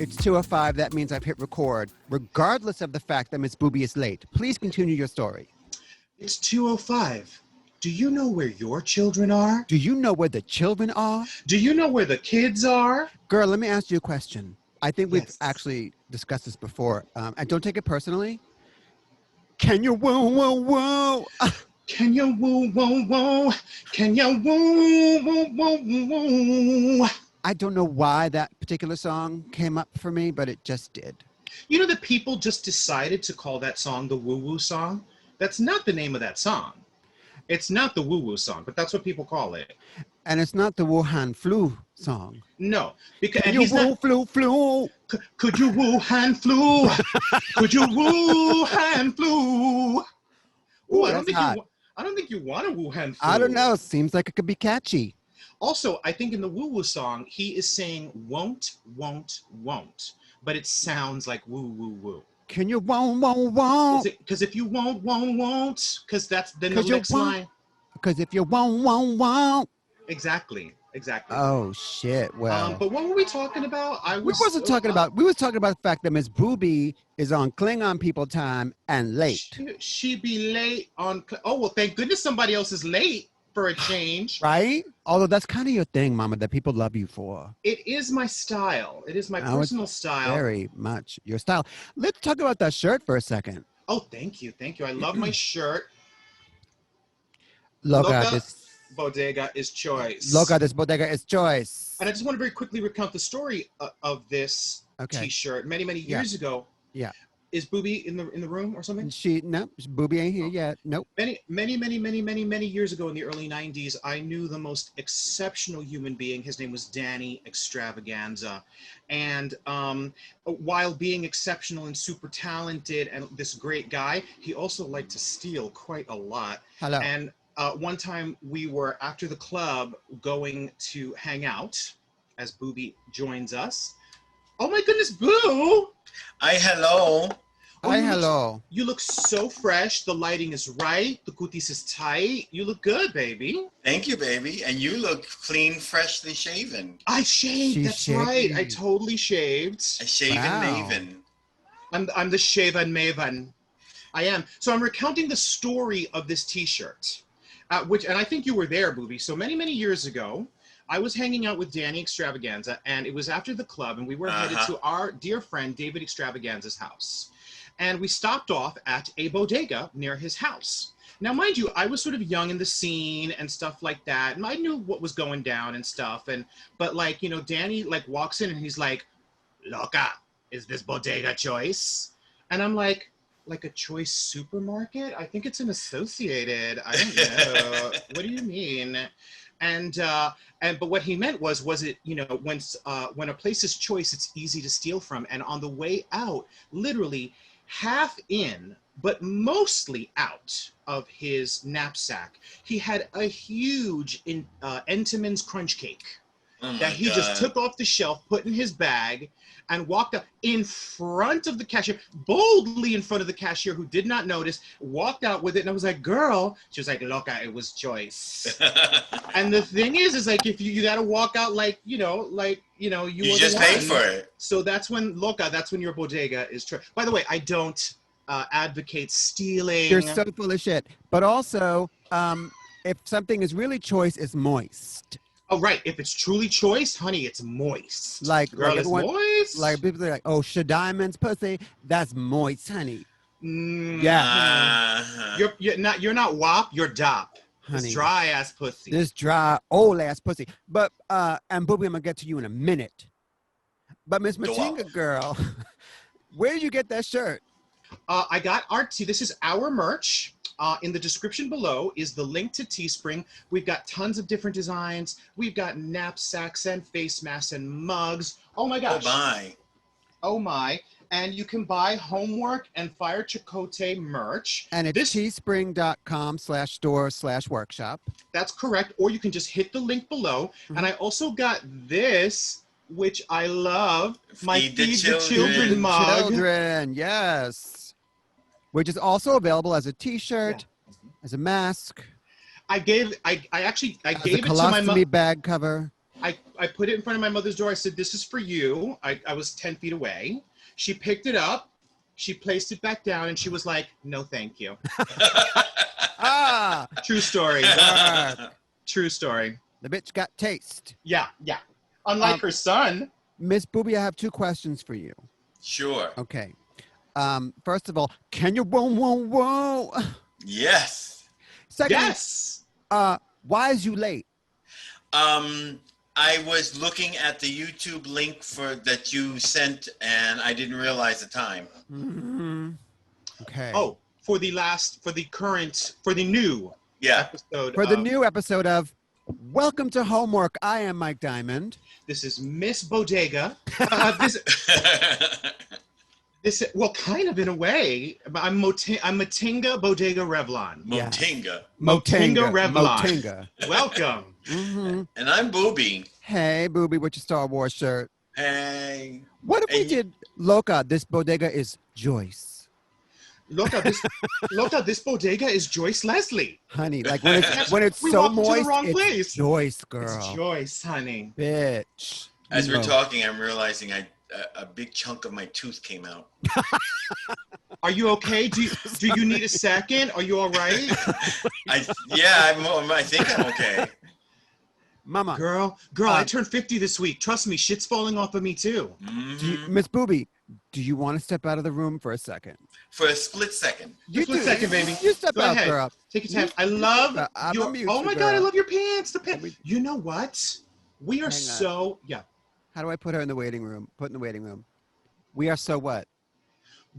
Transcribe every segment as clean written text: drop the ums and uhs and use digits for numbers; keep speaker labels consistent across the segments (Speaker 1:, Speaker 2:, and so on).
Speaker 1: It's 2:05. That means I've hit record, regardless of the fact that Miss Booby is late. Please continue your story.
Speaker 2: It's 2:05. Do you know where your children are?
Speaker 1: Do you know where the children are?
Speaker 2: Do you know where the kids are?
Speaker 1: Girl, let me ask you a question. I think we've
Speaker 2: Yes.
Speaker 1: actually discussed this before. And don't take it personally. Can you woo, woo, woo?
Speaker 2: Can you woo, woo, woo? Can you woo, woo, woo, woo?
Speaker 1: I don't know why that particular song came up for me, but it just did.
Speaker 2: You know that people just decided to call that song the woo-woo song? That's not the name of that song. It's not the woo-woo song, but that's what people call it.
Speaker 1: And it's not the Wuhan flu song.
Speaker 2: No, because
Speaker 1: Can
Speaker 2: and
Speaker 1: you
Speaker 2: he's
Speaker 1: woo,
Speaker 2: not.
Speaker 1: flu?
Speaker 2: Could you Wuhan flu? Could you Wuhan flu?
Speaker 1: Ooh,
Speaker 2: Ooh,
Speaker 1: that's hot.
Speaker 2: I don't think you want a Wuhan flu.
Speaker 1: I don't know. Seems like it could be catchy.
Speaker 2: Also, I think in the woo-woo song, he is saying won't, but it sounds like woo.
Speaker 1: Can you won't?
Speaker 2: Because if you won't, because that's then the next line.
Speaker 1: Because if you won't.
Speaker 2: Exactly.
Speaker 1: Oh shit! Well,
Speaker 2: but what were we talking about?
Speaker 1: we was talking about the fact that Miss Booby is on Klingon people time and late.
Speaker 2: She be late on. Oh well, thank goodness somebody else is late for a change.
Speaker 1: Right? Although that's kind of your thing, Mama, that people love you for.
Speaker 2: It is my style. It is my personal style.
Speaker 1: Very much your style. Let's talk about that shirt for a second.
Speaker 2: Oh, thank you. I love my shirt.
Speaker 1: Loca, this
Speaker 2: bodega is choice.
Speaker 1: Loca, this bodega is choice.
Speaker 2: And I just want to very quickly recount the story of this T-shirt. Many years ago.
Speaker 1: Yeah.
Speaker 2: Is Booby in the room or something?
Speaker 1: No, Booby ain't here yet. Nope.
Speaker 2: Many years ago in the early 90s, I knew the most exceptional human being. His name was Danny Extravaganza. And while being exceptional and super talented and this great guy, he also liked to steal quite a lot.
Speaker 1: Hello.
Speaker 2: And one time we were, after the club, going to hang out as Booby joins us. Oh my goodness, Boo!
Speaker 3: Hi, hello.
Speaker 1: Hello.
Speaker 2: You look so fresh. The lighting is right. The cutis is tight. You look good, baby.
Speaker 3: Thank you, baby. And you look clean, freshly shaven.
Speaker 2: I shaved. That's right. I totally shaved.
Speaker 3: A shaven maven.
Speaker 2: I'm the shaven maven. I am. So I'm recounting the story of this T-shirt, and I think you were there, Booby. So many years ago, I was hanging out with Danny Extravaganza, and it was after the club, and we were headed to our dear friend David Extravaganza's house. And we stopped off at a bodega near his house. Now, mind you, I was sort of young in the scene and stuff like that, and I knew what was going down and stuff. But like, you know, Danny like walks in and he's like, "Loca, is this bodega choice?" And I'm like a choice supermarket? I think it's an Associated. I don't know. What do you mean? But what he meant was it, you know, when a place is choice, it's easy to steal from. And on the way out, literally half in, but mostly out of his knapsack, he had a huge Entenmann's crunch cake that he just took off the shelf, put in his bag, and walked up in front of the cashier, boldly in front of the cashier, who did not notice, walked out with it. And I was like, "Girl," she was like, "Loca, it was choice." And the thing is like, if you got to walk out you
Speaker 3: just paid for it.
Speaker 2: So that's when your bodega is choice. By the way, I don't advocate stealing.
Speaker 1: You're so full of shit. But also, if something is really choice, it's moist.
Speaker 2: Oh, right. If it's truly choice, honey, it's moist.
Speaker 1: Girl,
Speaker 2: it's moist.
Speaker 1: Like people are like, "Oh, Diamond's pussy, that's moist, honey."
Speaker 2: Yeah. You're not WAP, you're DOP.
Speaker 1: Honey.
Speaker 2: This dry ass pussy.
Speaker 1: This dry old ass pussy. But and Booby, I'm gonna get to you in a minute. But Miss Machinga girl, where did you get that shirt?
Speaker 2: I got this is our merch. In the description below is the link to Teespring. We've got tons of different designs. We've got knapsacks and face masks and mugs. Oh my gosh. Oh my. And you can buy HOMEWERQ and Fire Chakotay merch.
Speaker 1: And it's teespring.com/store/workshop.
Speaker 2: That's correct. Or you can just hit the link below. And I also got this, which I love. My Feed the Children mug.
Speaker 1: Yes. Which is also available as a T-shirt, as a mask.
Speaker 2: I gave it to my mom.
Speaker 1: Colostomy bag cover.
Speaker 2: I put it in front of my mother's door. I said, "This is for you." I was 10 feet away. She picked it up. She placed it back down, and she was like, "No, thank you."
Speaker 1: Ah,
Speaker 2: True story.
Speaker 1: work.
Speaker 2: True story.
Speaker 1: The bitch got taste.
Speaker 2: Yeah. Unlike her son.
Speaker 1: Miss Booby, I have 2 questions for you.
Speaker 3: Sure.
Speaker 1: Okay. First of all, can you whoa?
Speaker 3: Yes.
Speaker 1: Secondly,
Speaker 2: Yes.
Speaker 1: why is you late?
Speaker 3: I was looking at the YouTube link that you sent, and I didn't realize the time.
Speaker 1: Mm-hmm. Okay.
Speaker 2: Oh, for the new episode.
Speaker 1: For the new episode of Welcome to Homework, I am Mike Diamond.
Speaker 2: This is Miss Bodega. Well, kind of in a way. I'm Motinga Bodega Revlon.
Speaker 3: Motinga.
Speaker 2: Motinga Revlon.
Speaker 1: Motinga.
Speaker 2: Welcome.
Speaker 1: Mm-hmm.
Speaker 3: And I'm Booby.
Speaker 1: Hey, Booby, with your Star Wars shirt.
Speaker 3: Hey.
Speaker 1: What if we did Loca? This bodega is Joyce.
Speaker 2: Loca, this bodega is Joyce Leslie.
Speaker 1: Honey, like when it's
Speaker 2: We
Speaker 1: so
Speaker 2: walked to the
Speaker 1: moist,
Speaker 2: wrong
Speaker 1: it's
Speaker 2: place.
Speaker 1: Joyce, girl.
Speaker 2: It's Joyce, honey.
Speaker 1: Bitch.
Speaker 3: As
Speaker 1: You
Speaker 3: we're
Speaker 1: know.
Speaker 3: talking, I'm realizing a big chunk of my tooth came out.
Speaker 2: Are you okay? Do you need a second? Are you all right?
Speaker 3: I think I'm okay.
Speaker 1: Mama.
Speaker 2: Girl, I turned 50 this week. Trust me, shit's falling off of me too.
Speaker 1: Miss Booby, do you want to step out of the room for a second?
Speaker 3: For a split second.
Speaker 2: Split second, baby.
Speaker 1: You step
Speaker 2: Go
Speaker 1: out,
Speaker 2: ahead.
Speaker 1: girl.
Speaker 2: Take your time. I love
Speaker 1: I'm
Speaker 2: your.
Speaker 1: gonna mute
Speaker 2: Oh
Speaker 1: you,
Speaker 2: my
Speaker 1: girl.
Speaker 2: God, I love your pants. The pants.
Speaker 1: Let me-
Speaker 2: You know what? We are
Speaker 1: Hang on.
Speaker 2: yeah.
Speaker 1: How do I put her in the waiting room? Put in the waiting room. We are so what?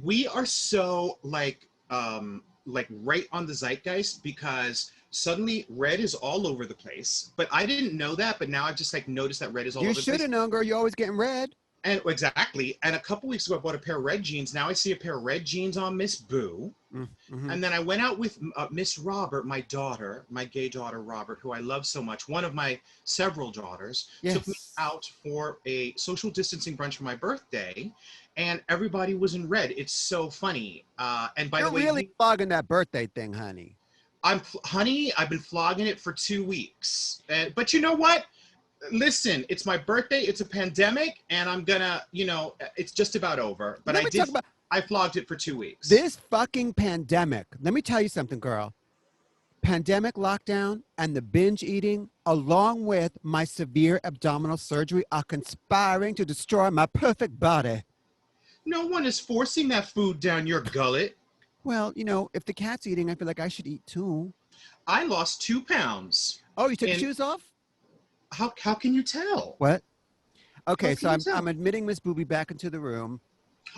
Speaker 2: We are so like right on the zeitgeist because suddenly red is all over the place. But I didn't know that. But now I've just like noticed that red is all
Speaker 1: You
Speaker 2: over the
Speaker 1: should
Speaker 2: place.
Speaker 1: have known, girl. You're always getting red.
Speaker 2: And exactly. And a couple weeks ago, I bought a pair of red jeans. Now I see a pair of red jeans on Miss Boo.
Speaker 1: Mm-hmm.
Speaker 2: And then I went out with Miss Robert, my daughter, my gay daughter, Robert, who I love so much. One of my several daughters took me
Speaker 1: Yes.
Speaker 2: out for a social distancing brunch for my birthday. And everybody was in red. It's so funny. And by
Speaker 1: You're
Speaker 2: the way,
Speaker 1: really flogging that birthday thing, honey.
Speaker 2: honey, I've been flogging it for 2 weeks. But you know what? Listen, it's my birthday. It's a pandemic, and I'm gonna, it's just about over. But
Speaker 1: Let me talk about
Speaker 2: I flogged it for 2 weeks.
Speaker 1: this fucking pandemic. Let me tell you something, girl. Pandemic lockdown and the binge eating, along with my severe abdominal surgery, are conspiring to destroy my perfect body.
Speaker 2: No one is forcing that food down your gullet.
Speaker 1: Well, if the cat's eating, I feel like I should eat too.
Speaker 2: I lost 2 pounds.
Speaker 1: Oh, you took your
Speaker 2: And-
Speaker 1: shoes off?
Speaker 2: How can you tell?
Speaker 1: What? Okay,
Speaker 2: How
Speaker 1: so
Speaker 2: can you tell?
Speaker 1: I'm admitting Miss Booby back into the room.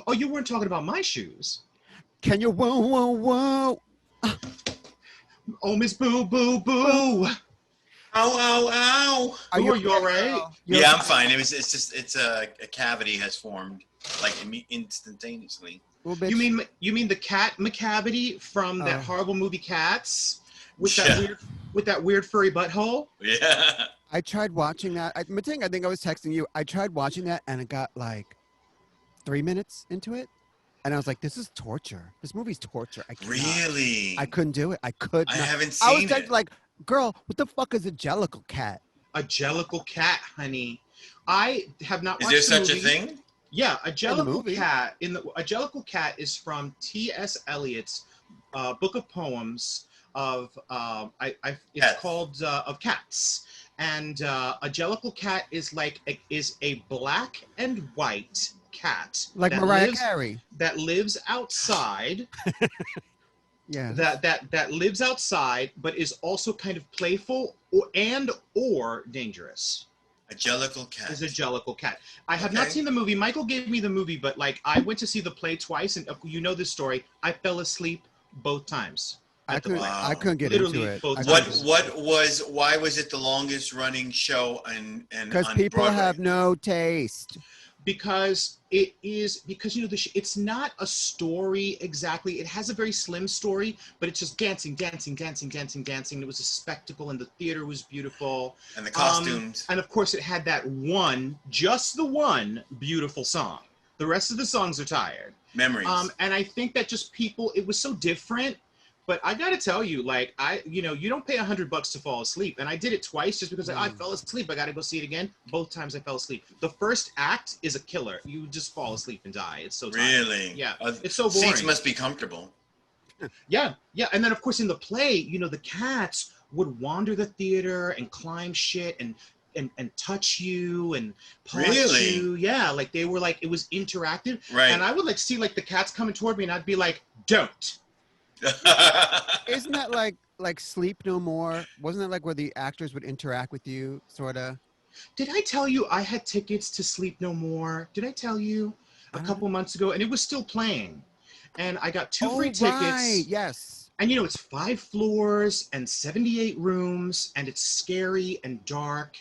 Speaker 2: Oh, you weren't talking about my shoes.
Speaker 1: Can you whoa?
Speaker 2: Oh, Miss Boo, boo, boo.
Speaker 3: Ow.
Speaker 2: Are you all right?
Speaker 3: Yeah, I'm fine. It's a cavity has formed like instantaneously.
Speaker 1: Well, bitch,
Speaker 2: You mean the cat macavity from that horrible movie Cats with that weird furry butthole?
Speaker 3: Yeah.
Speaker 1: I tried watching that. Mating, I think I was texting you. I tried watching that and it got like 3 minutes into it. And I was like, this is torture. This movie's torture. I cannot.
Speaker 3: Really?
Speaker 1: I couldn't do it. I could not.
Speaker 3: I haven't
Speaker 1: I was
Speaker 3: seen
Speaker 1: texting
Speaker 3: it.
Speaker 1: like, girl, what the fuck is a jellicle cat?
Speaker 2: A jellicle cat, honey. I have not
Speaker 3: Is
Speaker 2: watched
Speaker 3: there
Speaker 2: the
Speaker 3: such a
Speaker 2: movie.
Speaker 3: thing?
Speaker 2: Yeah, a jellicle
Speaker 1: movie.
Speaker 2: cat. A jellicle cat is from T.S. Eliot's book of poems of it's
Speaker 3: Cats.
Speaker 2: called of cats. And a jellicle cat is a black and white cat
Speaker 1: Like
Speaker 2: that
Speaker 1: Mariah
Speaker 2: lives,
Speaker 1: Carey.
Speaker 2: that lives outside.
Speaker 1: Yeah.
Speaker 2: that lives outside, but is also kind of playful or dangerous.
Speaker 3: A jellicle cat.
Speaker 2: Is a jellicle cat. I have not seen the movie. Michael gave me the movie, but I went to see the play twice, and you know this story. I fell asleep both times.
Speaker 1: I
Speaker 2: at the
Speaker 1: couldn't,
Speaker 2: play.
Speaker 1: I couldn't get
Speaker 2: Literally
Speaker 1: into it.
Speaker 2: both
Speaker 1: I
Speaker 2: times.
Speaker 1: couldn't.
Speaker 3: Why was it the longest running show
Speaker 1: Because
Speaker 3: on
Speaker 1: people
Speaker 3: Broadway?
Speaker 1: have no taste.
Speaker 2: Because it's not a story exactly. It has a very slim story, but it's just dancing. It was a spectacle, and the theater was beautiful.
Speaker 3: And the costumes.
Speaker 2: And of course, it had that just the one beautiful song. The rest of the songs are tired.
Speaker 3: Memories.
Speaker 2: And I think that just it was so different But I gotta tell you, like, you don't pay $100 to fall asleep, and I did it twice just because I fell asleep. I gotta go see it again. Both times I fell asleep. The first act is a killer. You just fall asleep and die. It's so tiring.
Speaker 3: Really?
Speaker 2: Yeah. It's so boring.
Speaker 3: Seats must be comfortable.
Speaker 2: Yeah, yeah. And then of course in the play, the cats would wander the theater and climb shit and touch you and paw you. Yeah, like they were like it was interactive.
Speaker 3: Right.
Speaker 2: And I would like see like the cats coming toward me, and I'd be like, "Don't."
Speaker 1: Isn't that like Sleep No More? Wasn't that like where the actors would interact with you, sort of?
Speaker 2: Did I tell you I had tickets to Sleep No More? Did I tell you a couple months ago? And it was still playing. And I got 2 free tickets.
Speaker 1: Right. Yes.
Speaker 2: And it's 5 floors and 78 rooms, and it's scary and dark,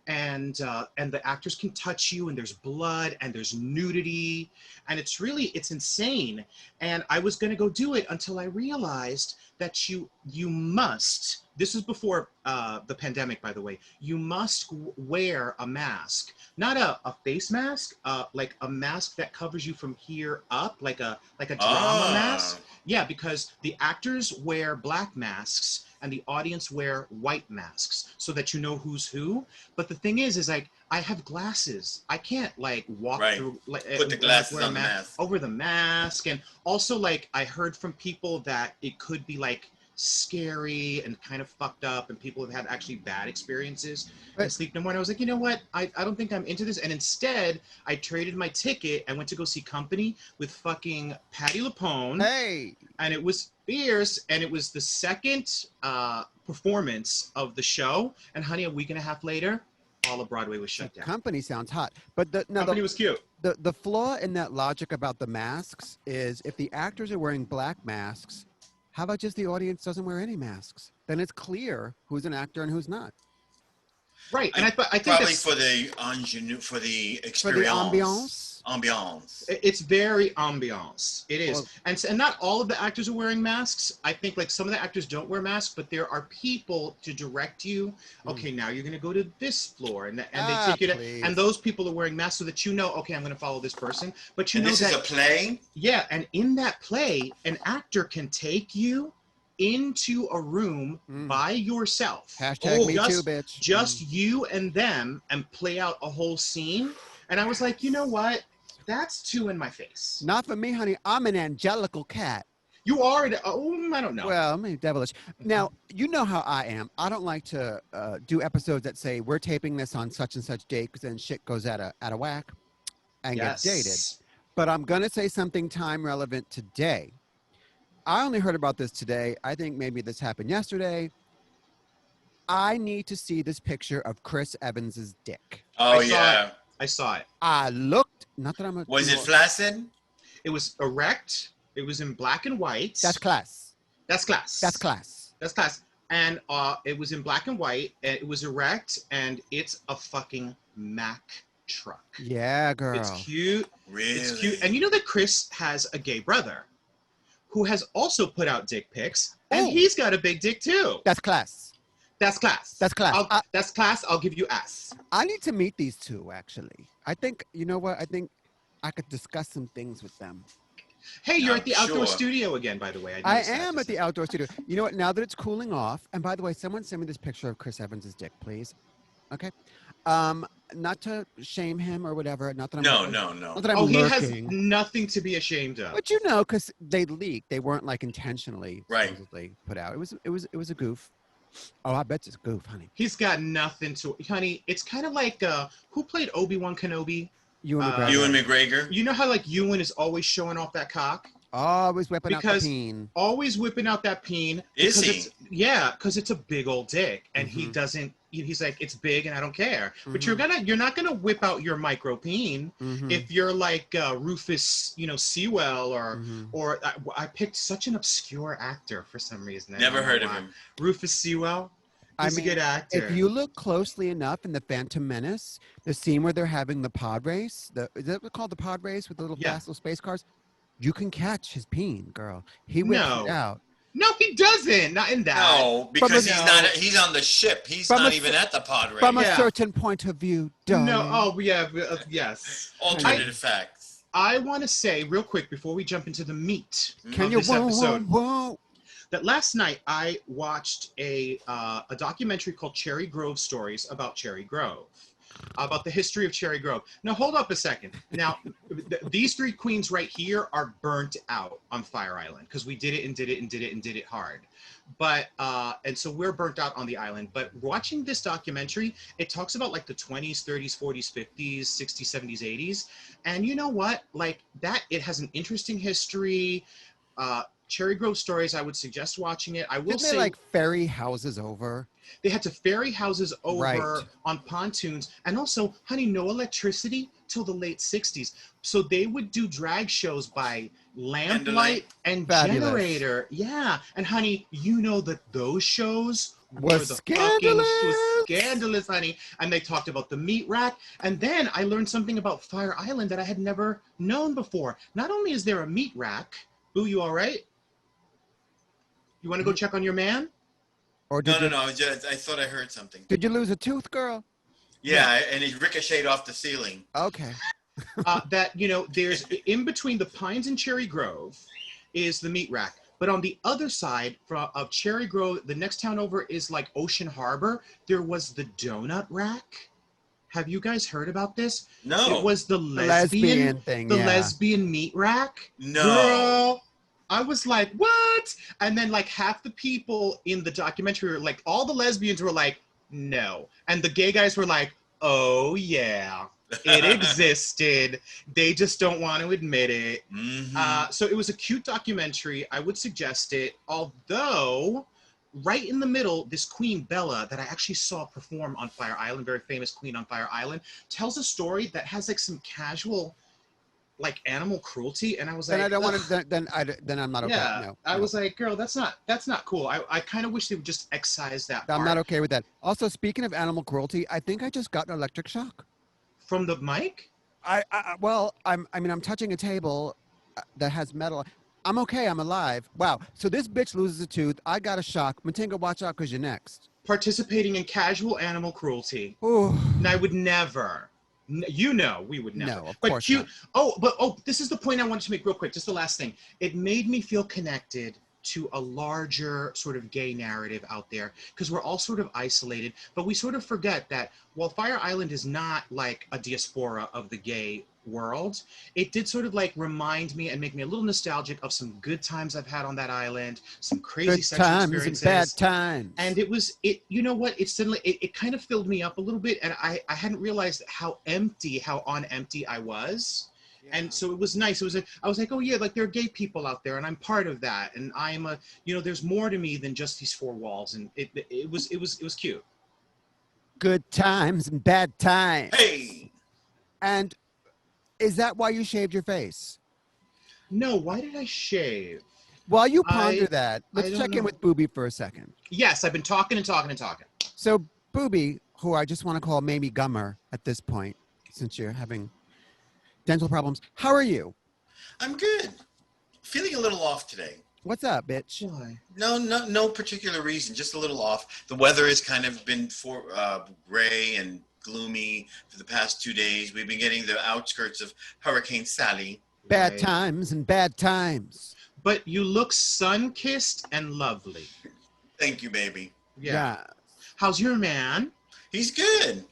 Speaker 2: and the actors can touch you, and there's blood and there's nudity, and it's insane. And I was gonna go do it until I realized that you must. This is before the pandemic, by the way. You must wear a mask, not a face mask, like a mask that covers you from here up, like a drama mask. Yeah, because the actors wear black masks and the audience wear white masks so that you know who's who. But the thing is like I have glasses. I can't like walk through like
Speaker 3: put the glasses on the mask
Speaker 2: over the mask. And also like I heard from people that it could be like scary and kind of fucked up, and people have had actually bad experiences in Sleep No More. And I was like, you know what? I don't think I'm into this. And instead, I traded my ticket. I went to go see Company with fucking Patti LuPone.
Speaker 1: Hey.
Speaker 2: And it was fierce. And it was the second performance of the show. And honey, a week and a half later, all of Broadway was shut down.
Speaker 1: Company sounds hot. But
Speaker 2: Company was cute.
Speaker 1: The flaw in that logic about the masks is if the actors are wearing black masks, how about just the audience doesn't wear any masks? Then it's clear who's an actor and who's not.
Speaker 2: Right, and I think
Speaker 3: probably
Speaker 2: that's,
Speaker 3: for the experience.
Speaker 1: For the ambiance.
Speaker 3: Ambiance.
Speaker 2: It's very ambiance. It is.
Speaker 1: Well,
Speaker 2: and not all of the actors are wearing masks. I think like some of the actors don't wear masks, but there are people to direct you. Okay, now you're going to go to this floor, and they take you to, and those people are wearing masks so that okay, I'm going to follow this person. But
Speaker 3: this is a play?
Speaker 2: Yeah, and in that play, an actor can take you into a room by yourself.
Speaker 1: Hashtag me too, bitch.
Speaker 2: Just you and them, and play out a whole scene. And I was like, you know what? That's too in my face.
Speaker 1: Not for me, honey. I'm an angelical cat.
Speaker 2: You are, I don't know.
Speaker 1: Well, I mean, devilish. Now, you know how I am. I don't like to do episodes that say, we're taping this on such and such date, because then shit goes out of whack and gets dated. But I'm going to say something time relevant today. I only heard about this today. I think maybe this happened yesterday. I need to see this picture of Chris Evans's dick.
Speaker 3: Oh,
Speaker 2: I saw it.
Speaker 1: I looked, not that I'm a...
Speaker 3: Was it flaccid?
Speaker 2: It was erect. It was in black and white.
Speaker 1: That's class.
Speaker 2: That's class.
Speaker 1: That's class.
Speaker 2: That's class. And it was in black and white, and it was erect, and it's a fucking Mack truck.
Speaker 1: Yeah, girl.
Speaker 2: It's cute.
Speaker 3: Really?
Speaker 2: It's cute. And you know that Chris has a gay brother who has also put out dick pics, and he's got a big dick too.
Speaker 1: That's class.
Speaker 2: That's class.
Speaker 1: That's class.
Speaker 2: That's class. I'll give you ass.
Speaker 1: I need to meet these two, actually. I think, you know what? I think I could discuss some things with them.
Speaker 2: Hey, you're at the outdoor studio again, by the way.
Speaker 1: I am at the outdoor studio. You know what? Now that it's cooling off, and by the way, someone send me this picture of Chris Evans's dick, please. Okay. Not to shame him or whatever. Not that I'm
Speaker 3: No.
Speaker 1: Not that I'm
Speaker 2: he
Speaker 1: lurking.
Speaker 2: has nothing to be ashamed of.
Speaker 1: But you know, because they leaked. They weren't like intentionally
Speaker 3: supposedly
Speaker 1: put out. It was a goof. Oh, I bet it's a goof, honey.
Speaker 2: He's got nothing to, honey. It's kind of like who played Obi-Wan Kenobi?
Speaker 1: Ewan McGregor.
Speaker 3: Ewan McGregor.
Speaker 2: You know how like Ewan is always showing off that cock?
Speaker 1: Always whipping out the peen.
Speaker 2: Always whipping out that peen.
Speaker 3: Is he?
Speaker 2: Yeah, because it's a big old dick, and he doesn't. He's like, it's big, and I don't care. But you're not gonna whip out your micro peen if you're like Rufus, Sewell, or I picked such an obscure actor for some reason.
Speaker 3: Never heard of him.
Speaker 2: Rufus Sewell. He's a good actor.
Speaker 1: If you look closely enough in the Phantom Menace, the scene where they're having the pod race, is that called the pod race with the little fast little space cars? You can catch his peen, girl. He whips it out.
Speaker 2: No, he doesn't. Not in that.
Speaker 3: No, because he's on the ship. He's not even at the pod race.
Speaker 1: From a certain point of view, darling.
Speaker 2: No, yes.
Speaker 3: Alternative facts.
Speaker 2: I want to say real quick before we jump into the meat
Speaker 1: Can
Speaker 2: of
Speaker 1: you
Speaker 2: this episode. that last night I watched a documentary called Cherry Grove Stories about Cherry Grove, about the history of Cherry Grove. Now, hold up a second. Now, these three queens right here are burnt out on Fire Island because we did it and did it and did it and did it hard. But, and so we're burnt out on the island. But watching this documentary, it talks about like the 20s, 30s, 40s, 50s, 60s, 70s, 80s. And you know what? Like that, it has an interesting history. Cherry Grove Stories, I would suggest watching it. I will
Speaker 1: Didn't
Speaker 2: say,
Speaker 1: they like ferry houses over?
Speaker 2: they had to ferry houses over
Speaker 1: Right.
Speaker 2: on pontoons. And also, honey, no electricity till the late 60s. So they would do drag shows by lamplight and
Speaker 1: Fabulous.
Speaker 2: generator. Yeah. And honey, you know that those shows
Speaker 1: Was
Speaker 2: were
Speaker 1: scandalous.
Speaker 2: was scandalous, honey. And they talked about the meat rack. And then I learned something about Fire Island that I had never known before. Not only is there a meat rack, Boo, you all right? You want to go check on your man?
Speaker 1: Or did
Speaker 3: No,
Speaker 1: you,
Speaker 3: no, no. I thought I heard something.
Speaker 1: Did you lose a tooth, girl?
Speaker 3: Yeah, and it ricocheted off the ceiling.
Speaker 1: Okay.
Speaker 2: That, you know, there's in between the Pines and Cherry Grove is the meat rack. But on the other side of Cherry Grove, the next town over is like Ocean Harbor. There was the donut rack. Have you guys heard about this?
Speaker 3: No.
Speaker 2: It was the
Speaker 1: Lesbian thing,
Speaker 2: the
Speaker 1: yeah.
Speaker 2: lesbian meat rack.
Speaker 3: No.
Speaker 2: Girl, I was like, what? And then like half the people in the documentary were like, all the lesbians were like, no. And the gay guys were like, oh yeah, it existed. They just don't want to admit it.
Speaker 3: Mhm.
Speaker 2: So it was a cute documentary. I would suggest it. Although right in the middle, this Queen Bella that I actually saw perform on Fire Island, very famous queen on Fire Island, tells a story that has like some casual like animal cruelty, and I was
Speaker 1: Then
Speaker 2: like,
Speaker 1: I don't want
Speaker 2: "Ugh."
Speaker 1: to. Then I'm not okay.
Speaker 2: Yeah,
Speaker 1: No,
Speaker 2: I
Speaker 1: no.
Speaker 2: was like, girl, that's not cool. I kind of wish they would just excise that
Speaker 1: I'm
Speaker 2: part
Speaker 1: not okay with that. Also, speaking of animal cruelty, I think I just got an electric shock.
Speaker 2: from the mic.
Speaker 1: I'm touching a table that has metal. I'm okay. I'm alive. Wow. So this bitch loses a tooth. I got a shock. Matinga, watch out, cause you're next.
Speaker 2: Participating in casual animal cruelty,
Speaker 1: Ooh.
Speaker 2: and I would never. You know, we would never.
Speaker 1: No, of
Speaker 2: but
Speaker 1: course
Speaker 2: cute.
Speaker 1: not.
Speaker 2: This is the point I wanted to make real quick. Just the last thing. It made me feel connected to a larger sort of gay narrative out there because we're all sort of isolated, but we sort of forget that while Fire Island is not like a diaspora of the gay world, it did sort of like remind me and make me a little nostalgic of some good times I've had on that island, some crazy
Speaker 1: Good
Speaker 2: sexual
Speaker 1: times and
Speaker 2: experiences.
Speaker 1: bad times.
Speaker 2: And you know what? It suddenly, it kind of filled me up a little bit. And I hadn't realized how on empty I was. And so it was nice. I was like, oh yeah, like there are gay people out there and I'm part of that. And I'm there's more to me than just these four walls. And it was cute.
Speaker 1: Good times and bad times.
Speaker 3: Hey.
Speaker 1: And is that why you shaved your face?
Speaker 2: No, why did I shave?
Speaker 1: While you ponder that, let's
Speaker 2: don't
Speaker 1: check in
Speaker 2: know.
Speaker 1: with Booby for a second.
Speaker 2: Yes, I've been talking and talking and talking.
Speaker 1: So Booby, who I just want to call Mamie Gummer at this point, since you're having dental problems, how are you?
Speaker 3: I'm good. Feeling a little off today.
Speaker 1: What's up, bitch?
Speaker 2: Why?
Speaker 3: No particular reason. Just a little off. The weather has kind of been gray and gloomy for the past 2 days. We've been getting the outskirts of Hurricane Sally.
Speaker 1: Bad
Speaker 2: Right.
Speaker 1: times and bad times.
Speaker 2: But you look sun-kissed and lovely.
Speaker 3: Thank you, baby.
Speaker 2: Yeah. How's your man?
Speaker 3: He's good.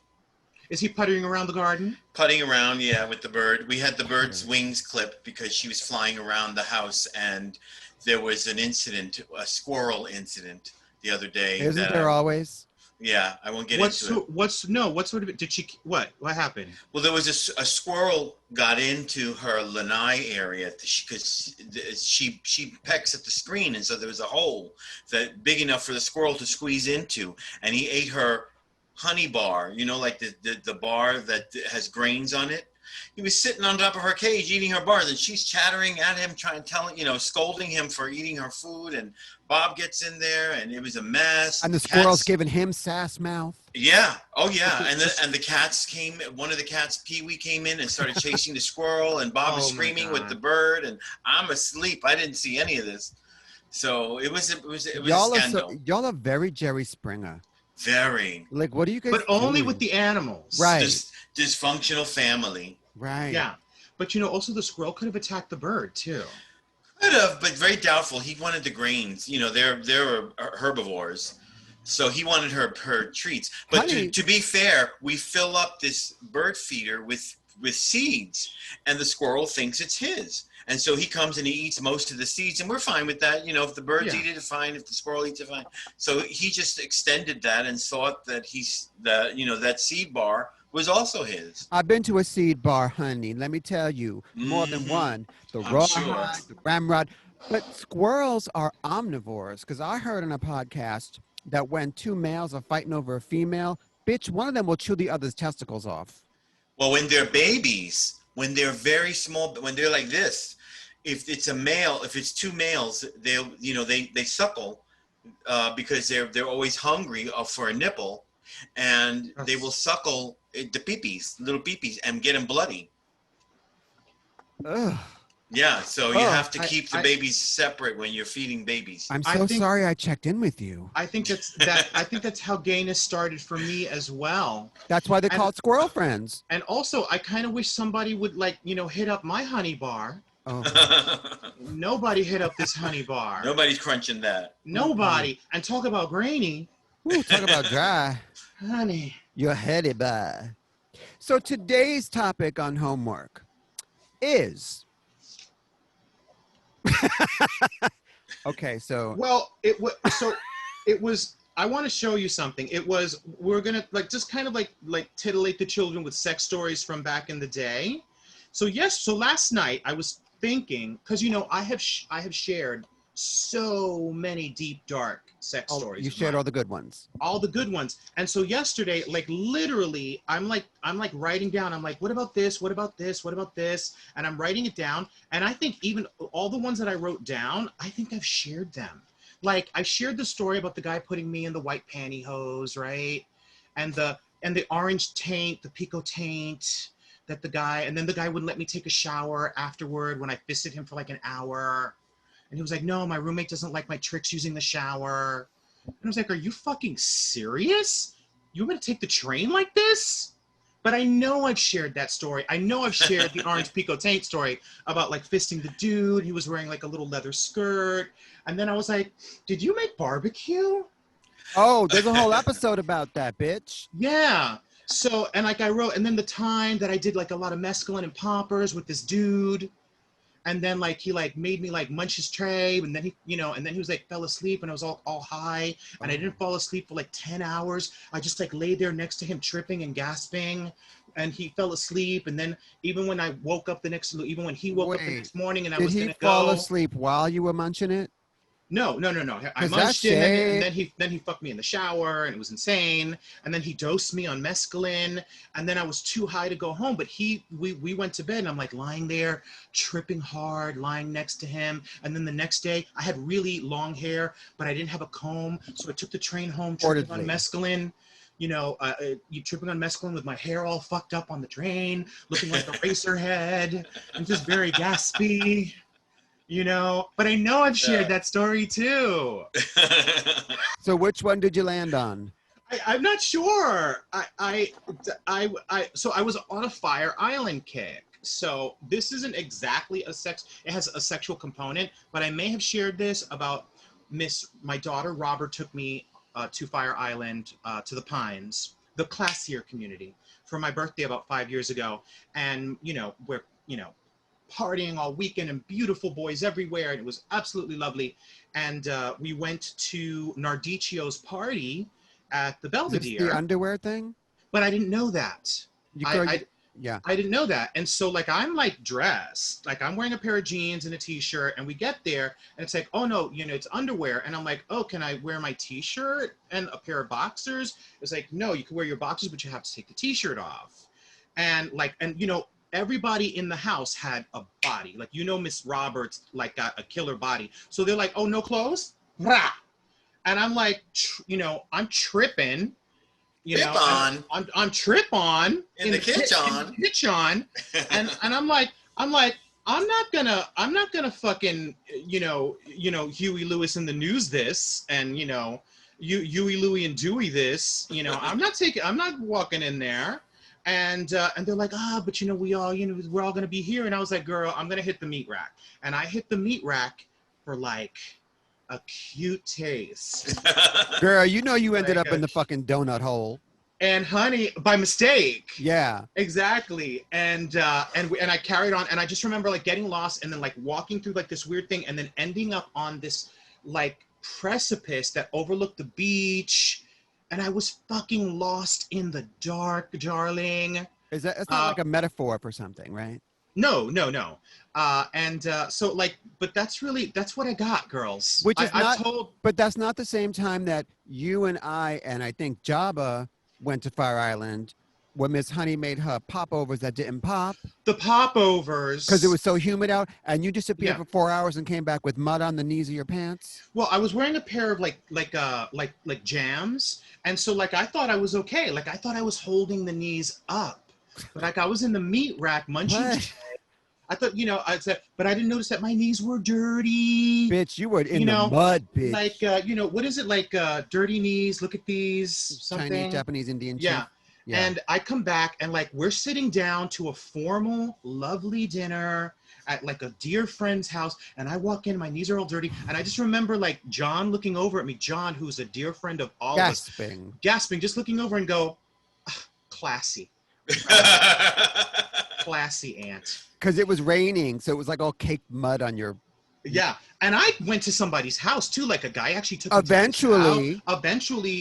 Speaker 2: Is he puttering around the garden?
Speaker 3: Putting around, yeah, with the bird. We had the bird's wings clipped because she was flying around the house, and there was an incident, a squirrel incident the other day.
Speaker 1: Isn't there always?
Speaker 3: Yeah, I won't get
Speaker 2: What
Speaker 3: into it.
Speaker 2: what sort of, did she, what happened?
Speaker 3: Well, there was a squirrel got into her lanai area because she pecks at the screen, and so there was a hole that big enough for the squirrel to squeeze into, and he ate her honey bar, like the bar that has grains on it. He was sitting on top of her cage eating her bars, and she's chattering at him, scolding him for eating her food, and Bob gets in there, and it was a mess.
Speaker 1: And the squirrel's giving him sass mouth.
Speaker 3: Yeah. Oh, yeah. And the cats came. One of the cats, Pee-wee, came in and started chasing the squirrel, and Bob was
Speaker 2: Oh, my
Speaker 3: screaming with
Speaker 2: God.
Speaker 3: the bird, and I'm asleep. I didn't see any of this. So it was
Speaker 1: Y'all
Speaker 3: a
Speaker 1: are
Speaker 3: scandal.
Speaker 1: y'all are very Jerry Springer.
Speaker 3: Very.
Speaker 1: Like, what are you guys
Speaker 2: But only
Speaker 1: doing?
Speaker 2: with the animals.
Speaker 1: Right.
Speaker 3: Dysfunctional family.
Speaker 1: Right.
Speaker 2: Yeah. But also the squirrel could have attacked the bird too.
Speaker 3: Could have, but very doubtful. He wanted the grains. You know, they're herbivores, so he wanted her treats. But
Speaker 1: Honey,
Speaker 3: to be fair, we fill up this bird feeder with seeds, and the squirrel thinks it's his. And so he comes and he eats most of the seeds, and we're fine with that. You know, if the birds eat it, it's fine. If the squirrel eats it, fine. So he just extended that and thought that that seed bar was also his.
Speaker 1: I've been to a seed bar, honey. Let me tell you, more than one. The rawhide, the ramrod. But squirrels are omnivores, because I heard on a podcast that when two males are fighting over a female, bitch, one of them will chew the other's testicles off.
Speaker 3: Well, when they're babies, when they're very small, when they're like this, if it's a male, if it's two males, they suckle because they're always hungry for a nipple, and they will suckle the peepees, little peepees, and get them bloody.
Speaker 1: Ugh.
Speaker 3: Yeah, so you have to keep the babies separate when you're feeding babies.
Speaker 1: I'm so sorry I checked in with you.
Speaker 2: I think that's how gayness started for me as well.
Speaker 1: That's why they call it squirrel friends.
Speaker 2: And also, I kind of wish somebody would hit up my honey bar.
Speaker 1: Oh.
Speaker 2: Nobody hit up this honey bar.
Speaker 3: Nobody's crunching that.
Speaker 2: Nobody. And talk about grainy.
Speaker 1: Ooh, talk about dry.
Speaker 2: Honey.
Speaker 1: You're headed by. So today's topic on homework is... Okay, so...
Speaker 2: Well, it was... I want to show you something. We're going to just kind of titillate the children with sex stories from back in the day. So last night I was thinking, because I have shared so many deep, dark sex stories.
Speaker 1: You shared all the good ones.
Speaker 2: All the good ones. And so yesterday, literally, I'm writing down. I'm like, what about this? What about this? What about this? And I'm writing it down. And I think even all the ones that I wrote down, I think I've shared them. I shared the story about the guy putting me in the white pantyhose, right? And the orange taint, the pico taint. And then the guy wouldn't let me take a shower afterward when I fisted him for an hour. And he was like, no, my roommate doesn't like my tricks using the shower. And I was like, are you fucking serious? You want me to take the train like this? But I know I've shared that story. I know I've shared the orange pico taint story about fisting the dude. He was wearing a little leather skirt. And then I was like, did you make barbecue?
Speaker 1: Oh, there's a whole episode about that, bitch.
Speaker 2: Yeah. So, and I wrote, and then the time that I did a lot of mescaline and poppers with this dude. And then he made me munch his tray, and then he was fell asleep, and I was all high, and I didn't fall asleep for 10 hours. I just lay there next to him tripping and gasping, and he fell asleep. And then even when he woke up the next morning and I was gonna go. Did he
Speaker 1: fall asleep while you were munching it?
Speaker 2: No. I munched it, and then he fucked me in the shower, and it was insane. And then he dosed me on mescaline, and then I was too high to go home. But we went to bed, and I'm lying there, tripping hard, lying next to him. And then the next day, I had really long hair, but I didn't have a comb, so I took the train home tripping on mescaline. Tripping on mescaline with my hair all fucked up on the train, looking like a racer head, and just very gaspy. But I know I've shared that story too.
Speaker 1: So which one did you land on?
Speaker 2: I'm not sure. So I was on a Fire Island kick. So this isn't exactly it has a sexual component, but I may have shared this about my daughter Robert took me to Fire Island, to the Pines, the classier community, for my birthday about 5 years ago. And, we're, partying all weekend and beautiful boys everywhere. And it was absolutely lovely. And we went to Nardicchio's party at the Belvedere.
Speaker 1: Is this the underwear thing?
Speaker 2: But I didn't know that.
Speaker 1: Yeah.
Speaker 2: I didn't know that. And so I'm dressed, I'm wearing a pair of jeans and a t-shirt, and we get there and it's oh no, it's underwear. And I'm like, oh, can I wear my t-shirt and a pair of boxers? It's no, you can wear your boxers, but you have to take the t-shirt off. And everybody in the house had a body. Miss Roberts got a killer body. So they're oh, no clothes? Rah! And I'm I'm tripping. I'm trip on
Speaker 3: in the kitchen.
Speaker 2: And I'm not gonna fucking Huey Lewis in the news this, and Huey Louie and Dewey this. I'm not walking in there. And they're like, but we all, we're all gonna be here. And I was like, girl, I'm gonna hit the meat rack. And I hit the meat rack for like a cute taste.
Speaker 1: Girl, you ended
Speaker 2: Like
Speaker 1: up in the fucking donut hole.
Speaker 2: And honey, by mistake.
Speaker 1: Yeah.
Speaker 2: Exactly. And I carried on, and I just remember like getting lost and then like walking through like this weird thing and then ending up on this like precipice that overlooked the beach. And I was fucking lost in the dark, darling.
Speaker 1: It's not like a metaphor for something, right?
Speaker 2: No. So like, but that's what I got, girls.
Speaker 1: Which is
Speaker 2: but
Speaker 1: that's not the same time that you and I think Jabba went to Fire Island when Miss Honey made her popovers that didn't pop.
Speaker 2: The popovers.
Speaker 1: Because it was so humid out, and you disappeared for 4 hours and came back with mud on the knees of your pants.
Speaker 2: Well, I was wearing a pair of like jams, and so like I thought I was okay. Like I thought I was holding the knees up, but like I was in the meat rack munching. I thought, I said, but I didn't notice that my knees were dirty.
Speaker 1: Bitch, you were in the mud, bitch.
Speaker 2: Like, what is it? Like, dirty knees, look at these, something.
Speaker 1: Chinese, Japanese, Indian.
Speaker 2: Yeah. And I come back and like, we're sitting down to a formal, lovely dinner at like a dear friend's house. And I walk in, my knees are all dirty. And I just remember like John looking over at me, John, who's a dear friend of all of us. Gasping, just looking over and go, classy. Classy aunt.
Speaker 1: Because it was raining, so it was like all caked mud on your.
Speaker 2: Yeah, and I went to somebody's house too. Like a guy actually took. Eventually,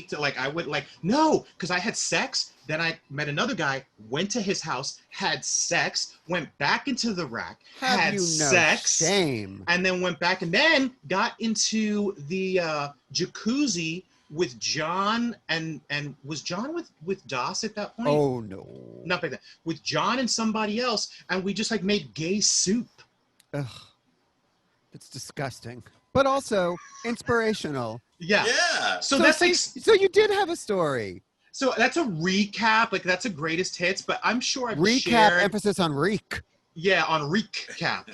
Speaker 2: to like I went like no, because I had sex. Then I met another guy, went to his house, had sex, went back into the rack, had sex,
Speaker 1: shame,
Speaker 2: and then went back and then got into the jacuzzi with John and was John with Das at that point?
Speaker 1: Oh no.
Speaker 2: Not like that. With John and somebody else, and we just like made gay soup.
Speaker 1: Ugh. It's disgusting. But also inspirational.
Speaker 2: Yeah.
Speaker 3: Yeah.
Speaker 2: So that's like
Speaker 1: so you did have a story.
Speaker 2: So that's a recap, like that's a greatest hits, but I'm sure I've
Speaker 1: shared emphasis on reek.
Speaker 2: Yeah, on recap.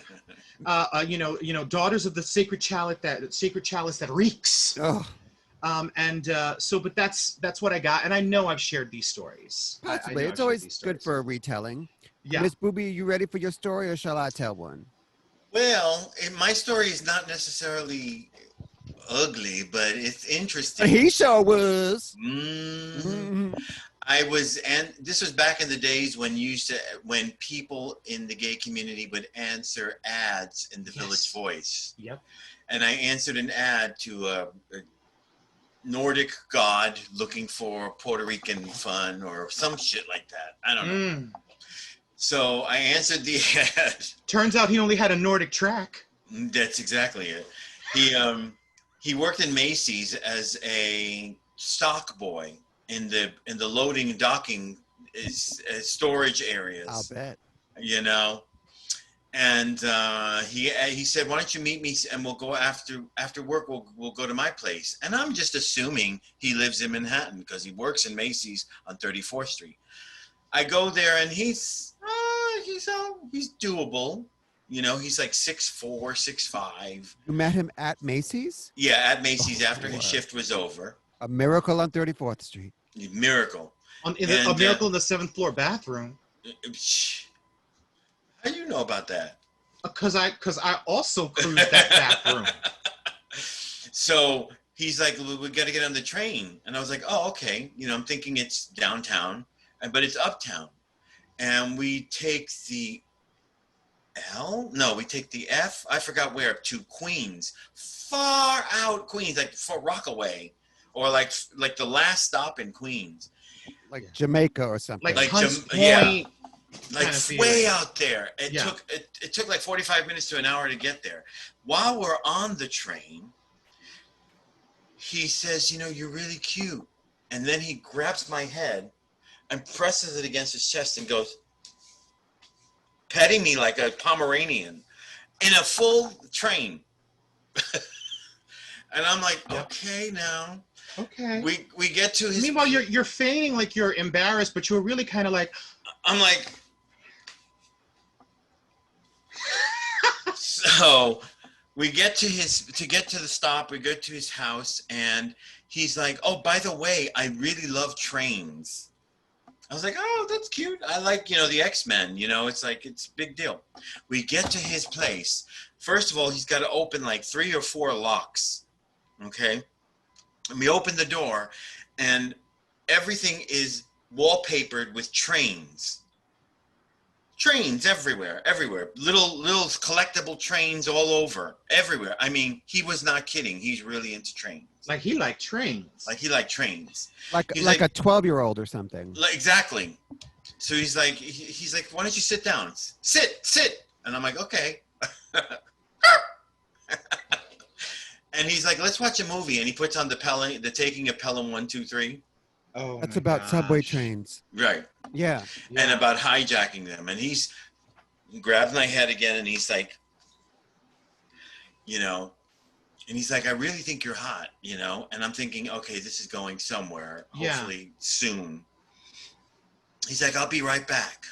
Speaker 2: Daughters of the sacred chalice that reeks.
Speaker 1: Oh.
Speaker 2: But that's what I got, and I know I've shared these stories.
Speaker 1: Possibly. It's always good for a retelling.
Speaker 2: Yeah.
Speaker 1: Miss Booby, you ready for your story, or shall I tell one?
Speaker 3: Well, my story is not necessarily ugly, but it's interesting.
Speaker 1: He sure was.
Speaker 3: Mm-hmm. And this was back in the days when when people in the gay community would answer ads in the Village Voice.
Speaker 2: Yep.
Speaker 3: And I answered an ad to a Nordic god looking for Puerto Rican fun or some shit like that. I don't know. So I answered the ad.
Speaker 2: Turns out he only had a Nordic track.
Speaker 3: That's exactly it. He worked in Macy's as a stock boy in the loading and docking storage areas.
Speaker 1: I'll bet.
Speaker 3: And he said, "Why don't you meet me and we'll go after work. We'll go to my place." And I'm just assuming he lives in Manhattan because he works in Macy's on 34th Street. I go there and he's doable. He's like 6'4", 6'5".
Speaker 1: You met him at Macy's?
Speaker 3: Yeah, at Macy's after his shift was over.
Speaker 1: A miracle on 34th Street.
Speaker 3: Miracle.
Speaker 2: A miracle in the 7th floor bathroom.
Speaker 3: How do you know about that?
Speaker 2: Because I also cruised that bathroom.
Speaker 3: So he's like, we got to get on the train. And I was like, oh, okay. I'm thinking it's downtown, but it's uptown. And we take the we take the F, I forgot where, to Queens. Far out Queens, like for Rockaway. Or like the last stop in Queens.
Speaker 1: Like Jamaica or something.
Speaker 2: Like Hunts Point.
Speaker 3: Like way out there. It took like 45 minutes to an hour to get there. While we're on the train, he says, you're really cute. And then he grabs my head and presses it against his chest and goes, petting me like a Pomeranian in a full train. And I'm like, okay, now.
Speaker 2: Okay.
Speaker 3: We get to his.
Speaker 2: Meanwhile, you're feigning like you're embarrassed, but you're really kind of like.
Speaker 3: I'm like. So we get to the stop. We go to his house, and he's like, "Oh, by the way, I really love trains." I was like, oh, that's cute. I like, the X-Men, it's like, it's a big deal. We get to his place. First of all, he's got to open like 3 or 4 locks. Okay. And we open the door and everything is wallpapered with trains. Trains everywhere. Little collectible trains all over, everywhere. I mean, he was not kidding. He's really into trains.
Speaker 2: Like he liked trains.
Speaker 3: Like he liked trains.
Speaker 1: Like a 12-year-old or something.
Speaker 3: Exactly. So he's like, why don't you sit down? Sit. And I'm like, okay. And he's like, let's watch a movie. And he puts on the Taking of Pelham 1, 2, 3.
Speaker 2: Oh,
Speaker 1: That's
Speaker 2: my
Speaker 1: about
Speaker 2: gosh.
Speaker 1: subway trains.
Speaker 3: Right.
Speaker 1: Yeah.
Speaker 3: And about hijacking them. And he grabs my head again and he's like, and he's like, I really think you're hot, And I'm thinking, okay, this is going somewhere, hopefully soon. He's like, I'll be right back.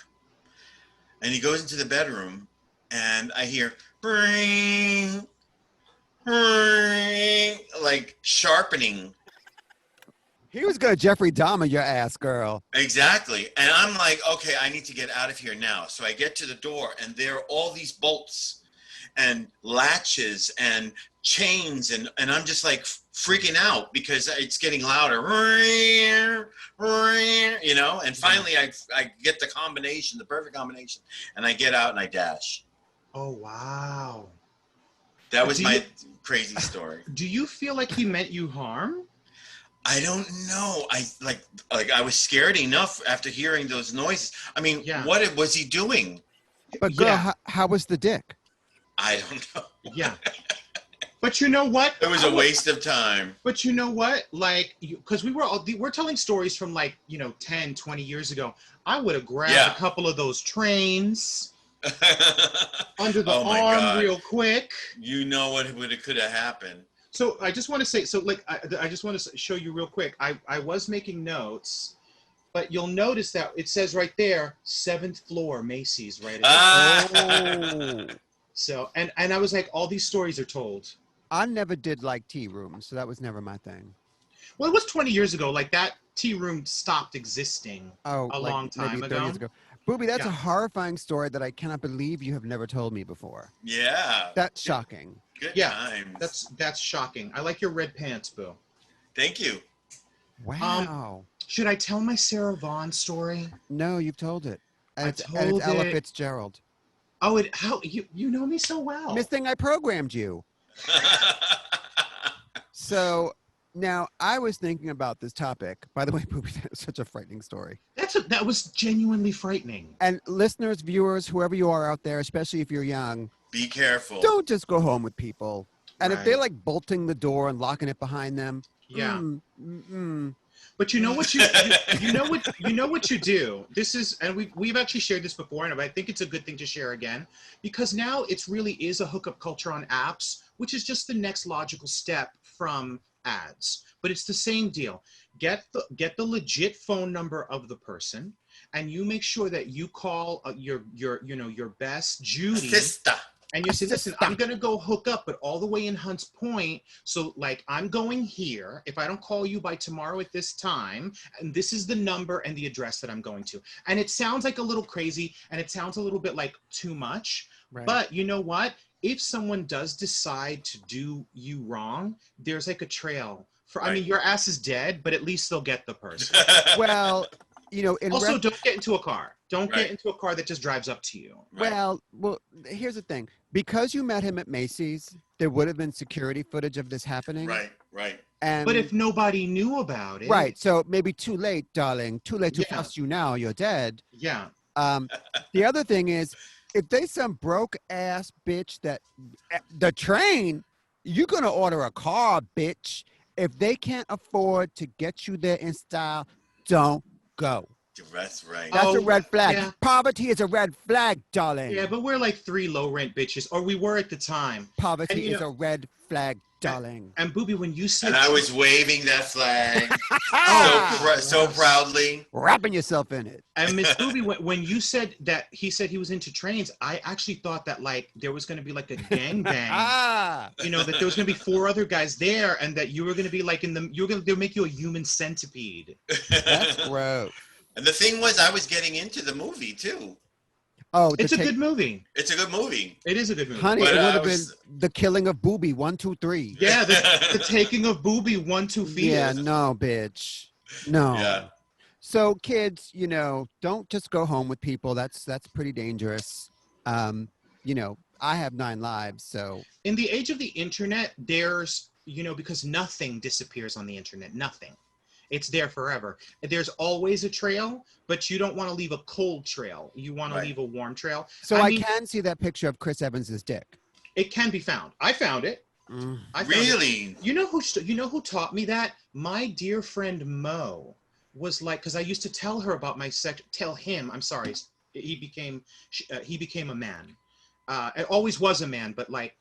Speaker 3: And he goes into the bedroom and I hear, bring, like sharpening.
Speaker 1: He was gonna Jeffrey Dahmer your ass, girl.
Speaker 3: Exactly. And I'm like, okay, I need to get out of here now. So I get to the door and there are all these bolts and latches and chains and I'm just like freaking out because it's getting louder. And finally I get the perfect combination, and I get out and I dash.
Speaker 2: Oh, wow.
Speaker 3: That was my crazy story.
Speaker 2: Do you feel like he meant you harm?
Speaker 3: I don't know. I was scared enough after hearing those noises. I mean, what was he doing?
Speaker 1: But girl, how was the dick?
Speaker 3: I don't know.
Speaker 2: Yeah. But you know what?
Speaker 3: It was a waste of time.
Speaker 2: But you know what? Like, because we're telling stories from 10, 20 years ago. I would have grabbed a couple of those trains under the arm real quick.
Speaker 3: You know what could have happened.
Speaker 2: So I just want to say, I just want to show you real quick. I was making notes, but you'll notice that it says right there, 7th floor Macy's, right?
Speaker 1: Oh.
Speaker 2: So, and I was like, all these stories are told.
Speaker 1: I never did like tea rooms, so that was never my thing.
Speaker 2: Well, it was 20 years ago. Like that tea room stopped existing a long time
Speaker 1: maybe 30 years ago. Booby, that's a horrifying story that I cannot believe you have never told me before.
Speaker 3: Yeah.
Speaker 1: That's shocking.
Speaker 3: Good times.
Speaker 2: That's shocking. I like your red pants, Boo.
Speaker 3: Thank you.
Speaker 1: Wow.
Speaker 2: Should I tell my Sarah Vaughan story?
Speaker 1: No, you've told it. And it's
Speaker 2: told
Speaker 1: Ella
Speaker 2: it.
Speaker 1: Fitzgerald.
Speaker 2: Oh, how you know me so well.
Speaker 1: Miss Thing, I programmed you. So now I was thinking about this topic. By the way, Booby, that was such a frightening story.
Speaker 2: That was genuinely frightening.
Speaker 1: And listeners, viewers, whoever you are out there, especially if you're young,
Speaker 3: be careful.
Speaker 1: Don't just go home with people. And
Speaker 2: Right.
Speaker 1: if they're like bolting the door and locking it behind them,
Speaker 2: But you know what you know what you do. This is, and we've actually shared this before, and I think it's a good thing to share again, because now it's really is a hookup culture on apps, which is just the next logical step from ads. But it's the same deal. Get the legit phone number of the person, and you make sure that you call your best Judy.
Speaker 3: Sister.
Speaker 2: And you say, listen, I'm going to go hook up, but all the way in Hunts Point. So, like, I'm going here. If I don't call you by tomorrow at this time, and this is the number and the address that I'm going to. And it sounds like a little crazy, and it sounds a little bit like too much.
Speaker 1: Right.
Speaker 2: But you know what? If someone does decide to do you wrong, there's like a trail. I mean, your ass is dead, but at least they'll get the person.
Speaker 1: Well,
Speaker 2: also, don't get into a car. Don't get into a car that just drives up to you.
Speaker 1: Well, here's the thing. Because you met him at Macy's, there would have been security footage of this happening.
Speaker 3: Right.
Speaker 2: But if nobody knew about it.
Speaker 1: Right. So maybe too late, darling. Too late to fuss you now. You're dead.
Speaker 2: Yeah.
Speaker 1: The other thing is, if they some broke ass bitch that the train, you're going to order a car, bitch. If they can't afford to get you there in style, don't go.
Speaker 3: That's right.
Speaker 1: That's a red flag.
Speaker 2: Yeah.
Speaker 1: Poverty is a red flag, darling.
Speaker 2: Yeah, but we're like 3 low rent bitches, or we were at the time.
Speaker 1: Poverty is a red flag, darling.
Speaker 2: And Booby, when you said,
Speaker 3: and I was waving that flag so proudly,
Speaker 1: wrapping yourself in it.
Speaker 2: And Miss Booby, when you said that he said he was into trains, I actually thought that like there was going to be like a gangbang. That there was going to be 4 other guys there, and that you were going to be like they'll make you a human centipede.
Speaker 1: That's gross.
Speaker 3: And the thing was, I was getting into the movie too.
Speaker 1: Oh,
Speaker 2: It's a good movie.
Speaker 3: It's a good movie.
Speaker 2: It is a good movie.
Speaker 1: honey,
Speaker 3: But
Speaker 1: it would
Speaker 3: I
Speaker 1: have
Speaker 3: was-
Speaker 1: been The Killing of Booby 1, 2, 3.
Speaker 2: Yeah, the taking of Booby 1, 2 feet.
Speaker 1: Yeah, no, bitch. No.
Speaker 3: Yeah.
Speaker 1: So kids, you know, don't just go home with people. That's pretty dangerous. You know, I have 9 lives, so
Speaker 2: In the age of the internet, there's, you know, because nothing disappears on the internet. Nothing. It's there forever. There's always a trail, but you don't want to leave a cold trail. You want to leave a warm trail.
Speaker 1: so
Speaker 2: I
Speaker 1: I
Speaker 2: mean-
Speaker 1: can see that picture of Chris Evans's dick.
Speaker 2: It can be found. I found it.
Speaker 1: Mm.
Speaker 2: I found it.
Speaker 3: Really?
Speaker 2: You know who taught me that? My dear friend Mo was like, because I used to tell her about my tell him, I'm sorry, he became a man. It always was a man, but like,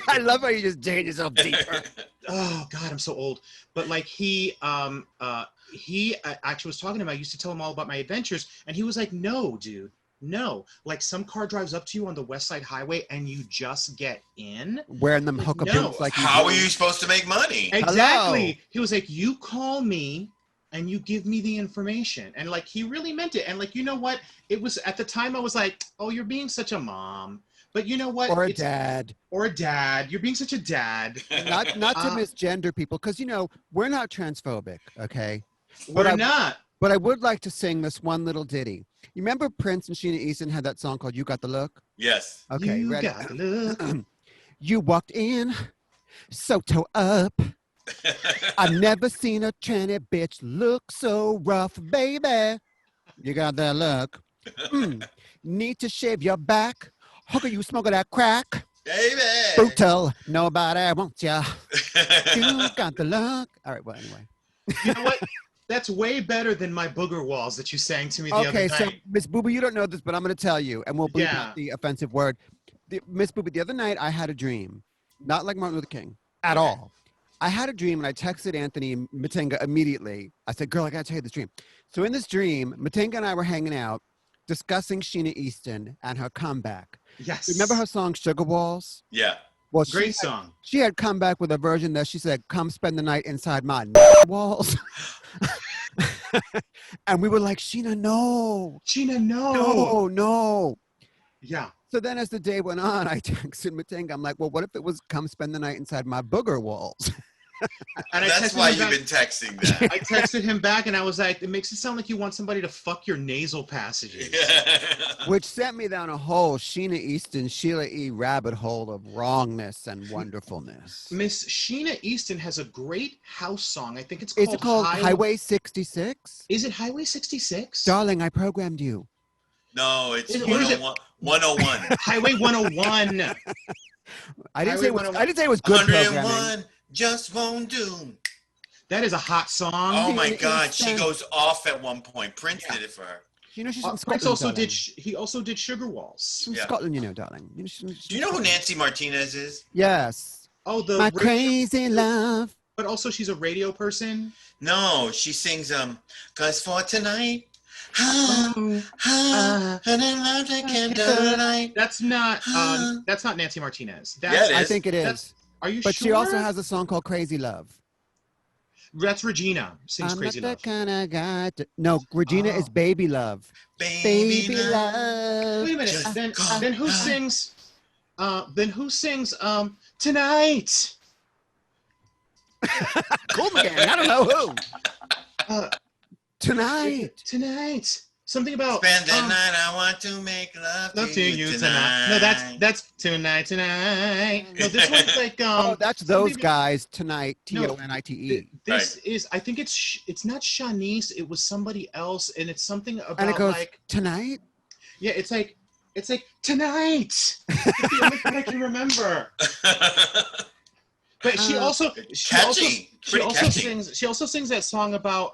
Speaker 1: I love how you just dig yourself deeper.
Speaker 2: oh God, I'm so old. But like he actually was talking about, I used to tell him all about my adventures, and he was like, no, dude, no. Like some car drives up to you on the West Side Highway and you just get in.
Speaker 1: Wearing them hookup
Speaker 2: No.
Speaker 1: boots like
Speaker 3: How
Speaker 1: do.
Speaker 3: are you supposed to make money?
Speaker 2: Exactly.
Speaker 1: Hello.
Speaker 2: He was like, you call me and you give me the information. And like, he really meant it. And like, you know what? It was at the time I was like, oh, you're being such a mom. But you know what?
Speaker 1: Or a dad.
Speaker 2: Or a dad. You're being such a dad.
Speaker 1: Not to misgender people, because you know we're not transphobic, okay?
Speaker 2: We're not.
Speaker 1: But I would like to sing this one little ditty. You remember Prince and Sheena Easton had that song called "You Got the Look"?
Speaker 3: Yes.
Speaker 1: Okay,
Speaker 2: You
Speaker 1: ready?
Speaker 2: got the look.
Speaker 1: You walked in, so toe up. I've never seen a tranny bitch look so rough, baby. You got that look. Need to shave your back. Hooker, you smoking that crack?
Speaker 3: Baby.
Speaker 1: Brutal. Nobody wants ya. You got the look. All right, well, anyway.
Speaker 2: You know what? That's way better than my booger walls that you sang to me the other
Speaker 1: Okay,
Speaker 2: night.
Speaker 1: so Miss Booby, you don't know this, but I'm going to tell you, and we'll bleep
Speaker 2: Yeah.
Speaker 1: out the offensive word. Miss Booby, the other night I had a dream, not like Martin Luther King at all. I had a dream, and I texted Anthony Matenga immediately. I said, girl, I got to tell you this dream. So in this dream, Matenga and I were hanging out, discussing Sheena Easton and her comeback.
Speaker 2: Yes.
Speaker 1: Remember her song Sugar Walls?
Speaker 3: Yeah.
Speaker 1: Well,
Speaker 2: Great song.
Speaker 1: she had come back with a version that she said, come spend the night inside my walls. And we were like, Sheena, no.
Speaker 2: Sheena, no.
Speaker 1: No, no.
Speaker 2: Yeah.
Speaker 1: So then as the day went on, I texted Matenga. I'm like, well, what if it was come spend the night inside my booger walls?
Speaker 2: And
Speaker 3: That's
Speaker 2: texted
Speaker 3: why
Speaker 2: him
Speaker 3: you've
Speaker 2: back-
Speaker 3: been texting that.
Speaker 2: I texted him back and I was like, it makes it sound like you want somebody to fuck your nasal passages.
Speaker 1: Which sent me down a whole Sheena Easton, Sheila E. rabbit hole of wrongness and wonderfulness.
Speaker 2: Miss Sheena Easton has a great house song. I think it's
Speaker 1: Is
Speaker 2: called,
Speaker 1: it called Highway 66?
Speaker 2: Is it Highway 66?
Speaker 1: Darling, I programmed you.
Speaker 3: No, it's
Speaker 2: Is it- what is it?
Speaker 3: 101.
Speaker 2: Highway 101.
Speaker 1: I didn't
Speaker 2: Highway
Speaker 1: say it was,
Speaker 2: 101.
Speaker 1: I didn't say it was good programming.
Speaker 3: 101 just won't do.
Speaker 2: That is a hot song.
Speaker 3: Oh my
Speaker 1: Sheena
Speaker 3: God, she
Speaker 1: Easton.
Speaker 3: goes off at one point. Prince did it for her.
Speaker 1: You know she's from
Speaker 2: Prince
Speaker 1: Scotland.
Speaker 2: also
Speaker 1: darling.
Speaker 2: he also did Sugar
Speaker 1: She's
Speaker 2: Walls.
Speaker 1: from
Speaker 3: Yeah.
Speaker 1: Scotland, you know, darling.
Speaker 3: Do you know who Nancy Martinez is?
Speaker 1: Yes.
Speaker 2: Oh, the
Speaker 1: My
Speaker 2: radio-
Speaker 1: crazy love.
Speaker 2: but also she's a radio person.
Speaker 3: No, she sings 'Cause for tonight.
Speaker 2: Oh,
Speaker 3: And then love the candlelight.
Speaker 2: that's not Nancy Martinez. That's,
Speaker 3: Yeah, it
Speaker 1: I
Speaker 3: is.
Speaker 1: think it is.
Speaker 2: That's- Are you
Speaker 1: But
Speaker 2: sure?
Speaker 1: she also has a song called Crazy Love.
Speaker 2: That's Regina sings
Speaker 1: I'm
Speaker 2: Crazy
Speaker 1: not
Speaker 2: Love.
Speaker 1: the kind of guy to... No, Regina is
Speaker 2: Oh.
Speaker 1: Baby Love.
Speaker 3: Baby love.
Speaker 2: Wait a minute.
Speaker 3: Just
Speaker 2: Then
Speaker 3: call
Speaker 2: who
Speaker 3: her.
Speaker 2: sings? Then who sings? Tonight.
Speaker 1: Cool again. I don't know who.
Speaker 2: Uh,
Speaker 1: Tonight.
Speaker 2: Tonight. Something about
Speaker 3: Spend the night. I want to make love
Speaker 2: love
Speaker 3: to you
Speaker 2: tonight. No, that's tonight. No, this one's like
Speaker 1: Oh, that's those
Speaker 2: something-
Speaker 1: guys tonight.
Speaker 2: No,
Speaker 1: Tonite.
Speaker 2: This is. I think it's not Shanice. It was somebody else, and it's something about
Speaker 1: And it goes
Speaker 2: like
Speaker 1: tonight.
Speaker 2: yeah. It's like tonight. It's the only thing I can remember. But she also
Speaker 3: Catchy. Pretty catchy.
Speaker 2: She also sings that song about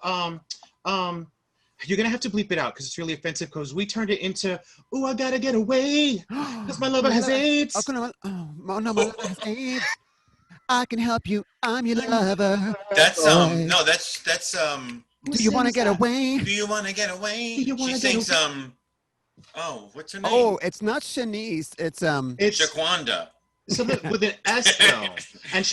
Speaker 2: you're gonna have to bleep it out because it's really offensive because we turned it into "Ooh, I gotta get away" because my lover has AIDS.
Speaker 1: No, my lover has AIDS. I can help you. I'm your lover.
Speaker 3: That's
Speaker 1: Boy.
Speaker 3: no, that's
Speaker 2: Who
Speaker 1: Do you want to
Speaker 2: sings
Speaker 1: get
Speaker 2: that?
Speaker 1: away?
Speaker 3: Do you want to get away?
Speaker 2: Do you wanna
Speaker 3: She
Speaker 2: get
Speaker 3: sings oh, what's her name?
Speaker 1: Oh, it's not Shanice. It's
Speaker 2: It's
Speaker 3: Shaquanda.
Speaker 2: something with an S though,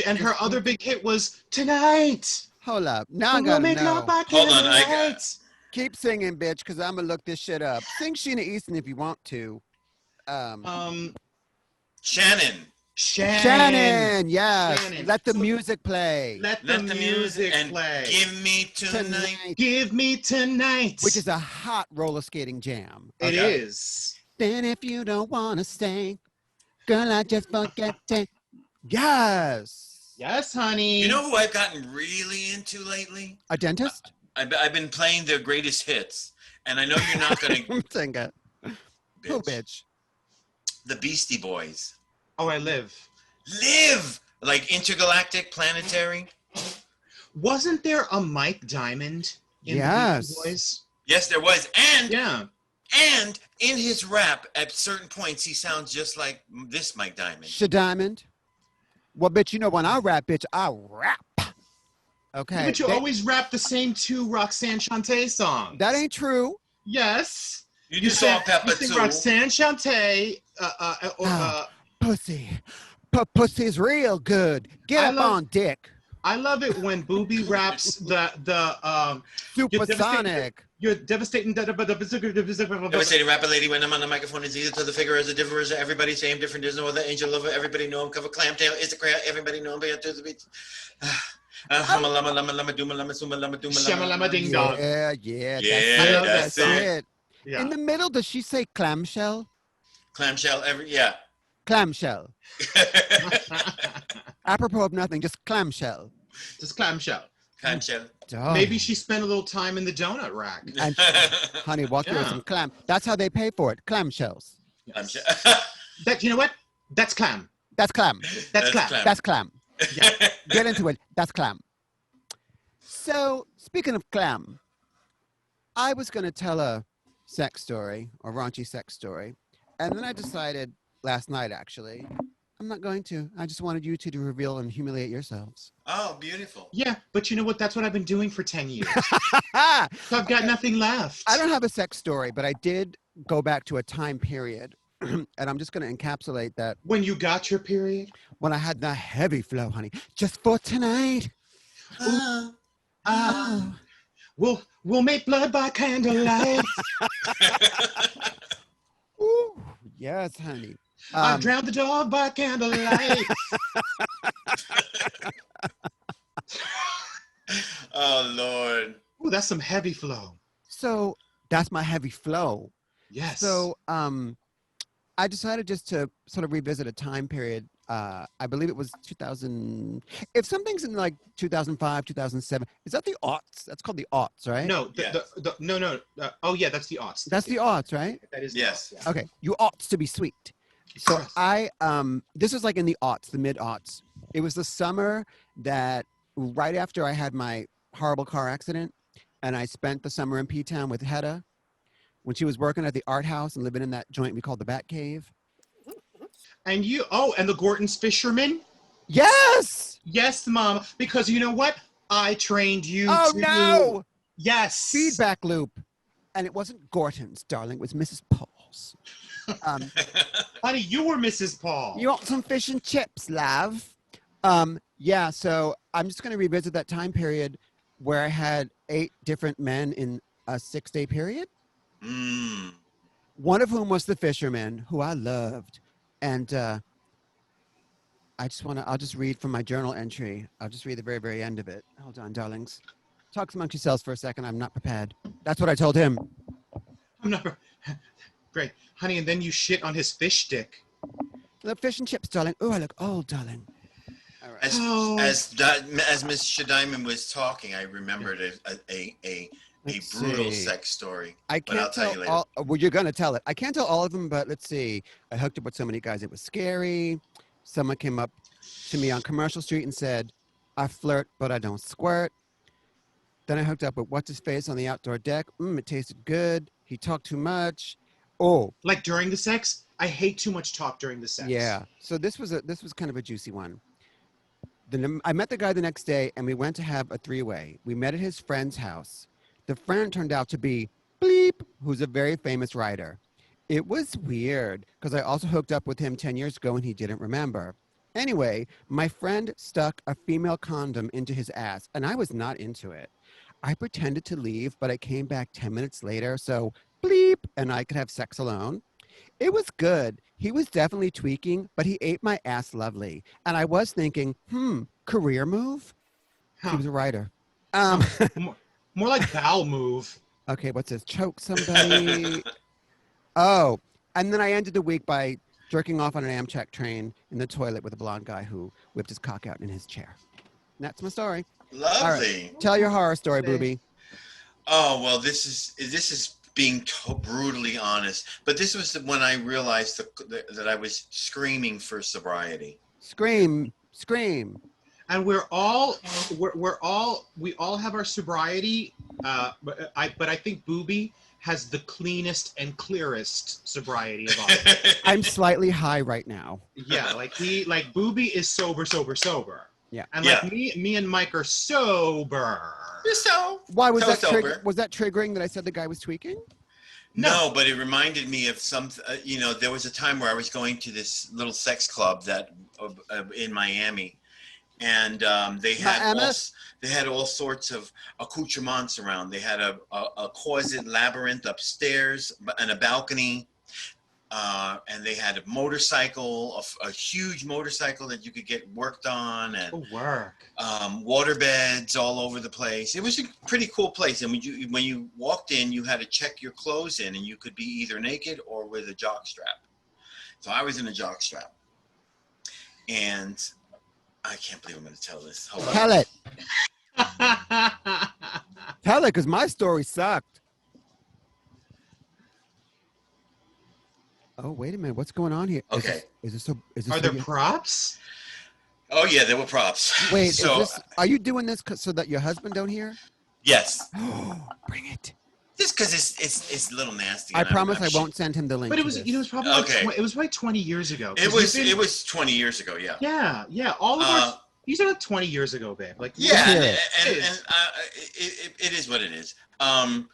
Speaker 2: and her other big hit was "Tonight."
Speaker 1: Hold up. Now I
Speaker 2: We'll
Speaker 1: gotta
Speaker 2: make
Speaker 1: know.
Speaker 2: love by
Speaker 3: Hold on, I
Speaker 2: candlelight.
Speaker 1: Keep singing, bitch, because I'm going to look this shit up. Sing Sheena Easton if you want to.
Speaker 3: Shannon.
Speaker 1: Shannon, yes.
Speaker 2: Shannon.
Speaker 1: Let the
Speaker 2: So
Speaker 1: music play.
Speaker 2: let the music
Speaker 3: and
Speaker 2: play.
Speaker 3: give me tonight.
Speaker 2: Give me tonight.
Speaker 1: Which is a hot roller skating jam.
Speaker 2: It is.
Speaker 1: Then if you don't want to stay, girl, I just forget to. Yes.
Speaker 2: Yes, honey.
Speaker 3: You know who I've gotten really into lately?
Speaker 1: A dentist?
Speaker 3: I've been playing their greatest hits, and I know you're not going to.
Speaker 1: Sing it. Who, bitch?
Speaker 3: The Beastie Boys.
Speaker 2: Oh, I live.
Speaker 3: Live! Like intergalactic, planetary.
Speaker 2: Wasn't there a Mike Diamond in the Beastie Boys?
Speaker 3: Yes, there was. And
Speaker 2: Yeah.
Speaker 3: And in his rap, at certain points, he sounds just like this Mike Diamond.
Speaker 1: Diamond. Well, bitch, you know when I rap, bitch, I rap. Okay.
Speaker 2: Yeah, but you always rap the same two Roxanne Shante songs.
Speaker 1: That ain't true.
Speaker 2: Yes.
Speaker 3: You do Salt and Pepper too.
Speaker 2: Roxanne Shante.
Speaker 1: Pussy. Pussy's real good. Get up on dick.
Speaker 2: I love it when Booby raps the
Speaker 1: Supersonic.
Speaker 2: You're devastating.
Speaker 3: Devastating rapper lady when I'm on the microphone is either to the figure as a differ as everybody same different. There's no other angel lover. Everybody know him cover clam tail is the crowd. Everybody know him but to the beach. Hama lama lama lama duma lama suma lama duma
Speaker 2: lama ding dong.
Speaker 1: Yeah, that's it.
Speaker 2: Yeah.
Speaker 1: In the middle, does she say clamshell?
Speaker 3: Clamshell,
Speaker 1: Clamshell. Apropos of nothing, just clamshell.
Speaker 2: Just clamshell.
Speaker 3: Clamshell.
Speaker 2: Maybe she spent a little time in the donut rack.
Speaker 1: And honey, walk through some clam. That's how they pay for it. Clamshells.
Speaker 2: Yes. You know what? That's clam.
Speaker 1: That's clam.
Speaker 2: That's clam.
Speaker 1: That's clam. Yeah. Get into it. That's clam. So, speaking of clam, I was going to tell a sex story, or raunchy sex story, and then I decided last night, actually, I'm not going to. I just wanted you two to reveal and humiliate yourselves.
Speaker 3: Oh, beautiful.
Speaker 2: Yeah, but you know what? That's what I've been doing for 10 years. So I've got nothing left.
Speaker 1: I don't have a sex story, but I did go back to a time period, and I'm just going to encapsulate that.
Speaker 2: When you got your period?
Speaker 1: When I had the heavy flow, honey. Just for tonight.
Speaker 2: We'll make blood by candlelight.
Speaker 1: Ooh, yes, honey.
Speaker 2: I drowned the dog by candlelight.
Speaker 3: Oh, Lord.
Speaker 2: Ooh, that's some heavy flow.
Speaker 1: So that's my heavy flow.
Speaker 2: Yes.
Speaker 1: So I decided just to sort of revisit a time period. I believe it was 2000. If something's in like 2005, 2007, is that the aughts? That's called the aughts, right?
Speaker 2: No, no. Oh, yeah, that's the aughts.
Speaker 1: That's the aughts, right?
Speaker 2: That is
Speaker 3: yes.
Speaker 2: The aughts, yeah.
Speaker 1: Okay, you oughts to be sweet. So this was like in the aughts, the mid-aughts. It was the summer that right after I had my horrible car accident, and I spent the summer in P-Town with Hedda when she was working at the art house and living in that joint we called the Bat Cave.
Speaker 2: And and the Gorton's Fisherman?
Speaker 1: Yes!
Speaker 2: Yes, Mom, because you know what? I trained you
Speaker 1: Oh, no!
Speaker 2: Yes.
Speaker 1: Feedback loop. And it wasn't Gorton's, darling. It was Mrs. Paul's.
Speaker 2: Honey, you were Mrs. Paul.
Speaker 1: You want some fish and chips, love? Yeah, so I'm just going to revisit that time period where I had 8 different men in a 6-day period. One of whom was the fisherman, who I loved. And I'll just read from my journal entry. I'll just read the very, very end of it. Hold on, darlings. Talk amongst yourselves for a second. I'm not prepared. That's what I told him.
Speaker 2: I'm not. Great. Honey, and then you shit on his fish stick.
Speaker 1: The fish and chips, darling. Oh, I look old, darling. All right.
Speaker 3: As Miss Shadiman was talking, I remembered a brutal sex story.
Speaker 1: I can't tell you all. Well, you're gonna tell it. I can't tell all of them, but let's see. I hooked up with so many guys; it was scary. Someone came up to me on Commercial Street and said, "I flirt, but I don't squirt." Then I hooked up with what's his face on the outdoor deck. It tasted good. He talked too much. Oh,
Speaker 2: like during the sex? I hate too much talk during the sex.
Speaker 1: Yeah. So this was kind of a juicy one. Then I met the guy the next day, and we went to have a 3-way. We met at his friend's house. The friend turned out to be Bleep, who's a very famous writer. It was weird because I also hooked up with him 10 years ago and he didn't remember. Anyway, my friend stuck a female condom into his ass and I was not into it. I pretended to leave, but I came back 10 minutes later. So bleep, and I could have sex alone. It was good. He was definitely tweaking, but he ate my ass lovely. And I was thinking, career move? He
Speaker 2: Huh.
Speaker 1: was a writer.
Speaker 2: Huh. More like bowel move.
Speaker 1: Okay, what's this? Choke somebody. Oh, and then I ended the week by jerking off on an Amtrak train in the toilet with a blonde guy who whipped his cock out in his chair. And that's my story.
Speaker 3: Lovely.
Speaker 1: Right. Tell your horror story, Booby.
Speaker 3: Oh well, this is being brutally honest, but this was when I realized that I was screaming for sobriety.
Speaker 1: Scream, scream.
Speaker 2: And we all have our sobriety, but I think Booby has the cleanest and clearest sobriety of all.
Speaker 1: I'm slightly high right now.
Speaker 2: Yeah, like Booby is sober.
Speaker 1: Yeah.
Speaker 2: And like me and Mike are sober.
Speaker 3: So
Speaker 1: Why was that
Speaker 3: sober.
Speaker 1: was that triggering that I said the guy was tweaking?
Speaker 3: No, but it reminded me of some. There was a time where I was going to this little sex club in Miami, and they had all sorts of accoutrements around. They had a closet labyrinth upstairs and a balcony, and they had a motorcycle, a huge motorcycle that you could get worked on, and water beds all over the place. It was a pretty cool place. And when you walked in, you had to check your clothes in, and you could be either naked or with a jock strap. So I was in a jock strap, and I can't believe I'm going to tell this. Hold on.
Speaker 1: Tell it. Tell it, because my story sucked. Oh, wait a minute. What's going on here?
Speaker 3: Okay.
Speaker 1: Is this
Speaker 2: Are there props?
Speaker 3: Oh yeah, there were props.
Speaker 1: Wait,
Speaker 3: so
Speaker 1: are you doing this so that your husband don't hear?
Speaker 3: Yes.
Speaker 1: Bring it.
Speaker 3: Just because it's a little nasty.
Speaker 1: I promise I won't send him the link.
Speaker 2: But it was it was probably it was probably 20 years ago.
Speaker 3: It was 20 years ago. Yeah.
Speaker 2: Yeah. All of our these are like 20 years ago, babe. Like
Speaker 3: it is what it is.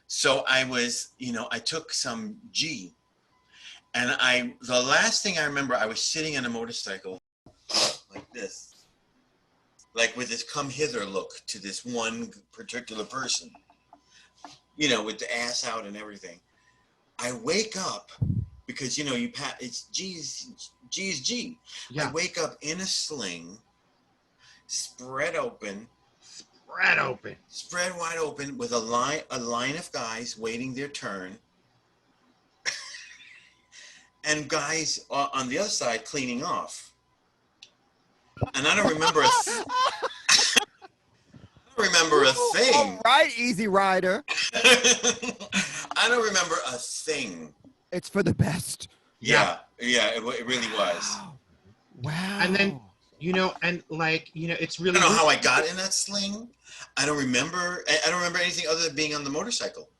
Speaker 3: So I was, I took some G, and the last thing I remember, I was sitting on a motorcycle like this, like with this come hither look to this one particular person, with the ass out and everything. I wake up because it's G is G. Yeah. I wake up in a sling, spread wide open with a line of guys waiting their turn, and guys on the other side cleaning off. And I don't remember a thing.
Speaker 1: All right, Easy Rider.
Speaker 3: I don't remember a thing.
Speaker 1: It's for the best.
Speaker 3: Yeah, it really was.
Speaker 1: Wow.
Speaker 2: And then, it's really.
Speaker 3: I don't know how I got in that sling. I don't remember anything other than being on the motorcycle.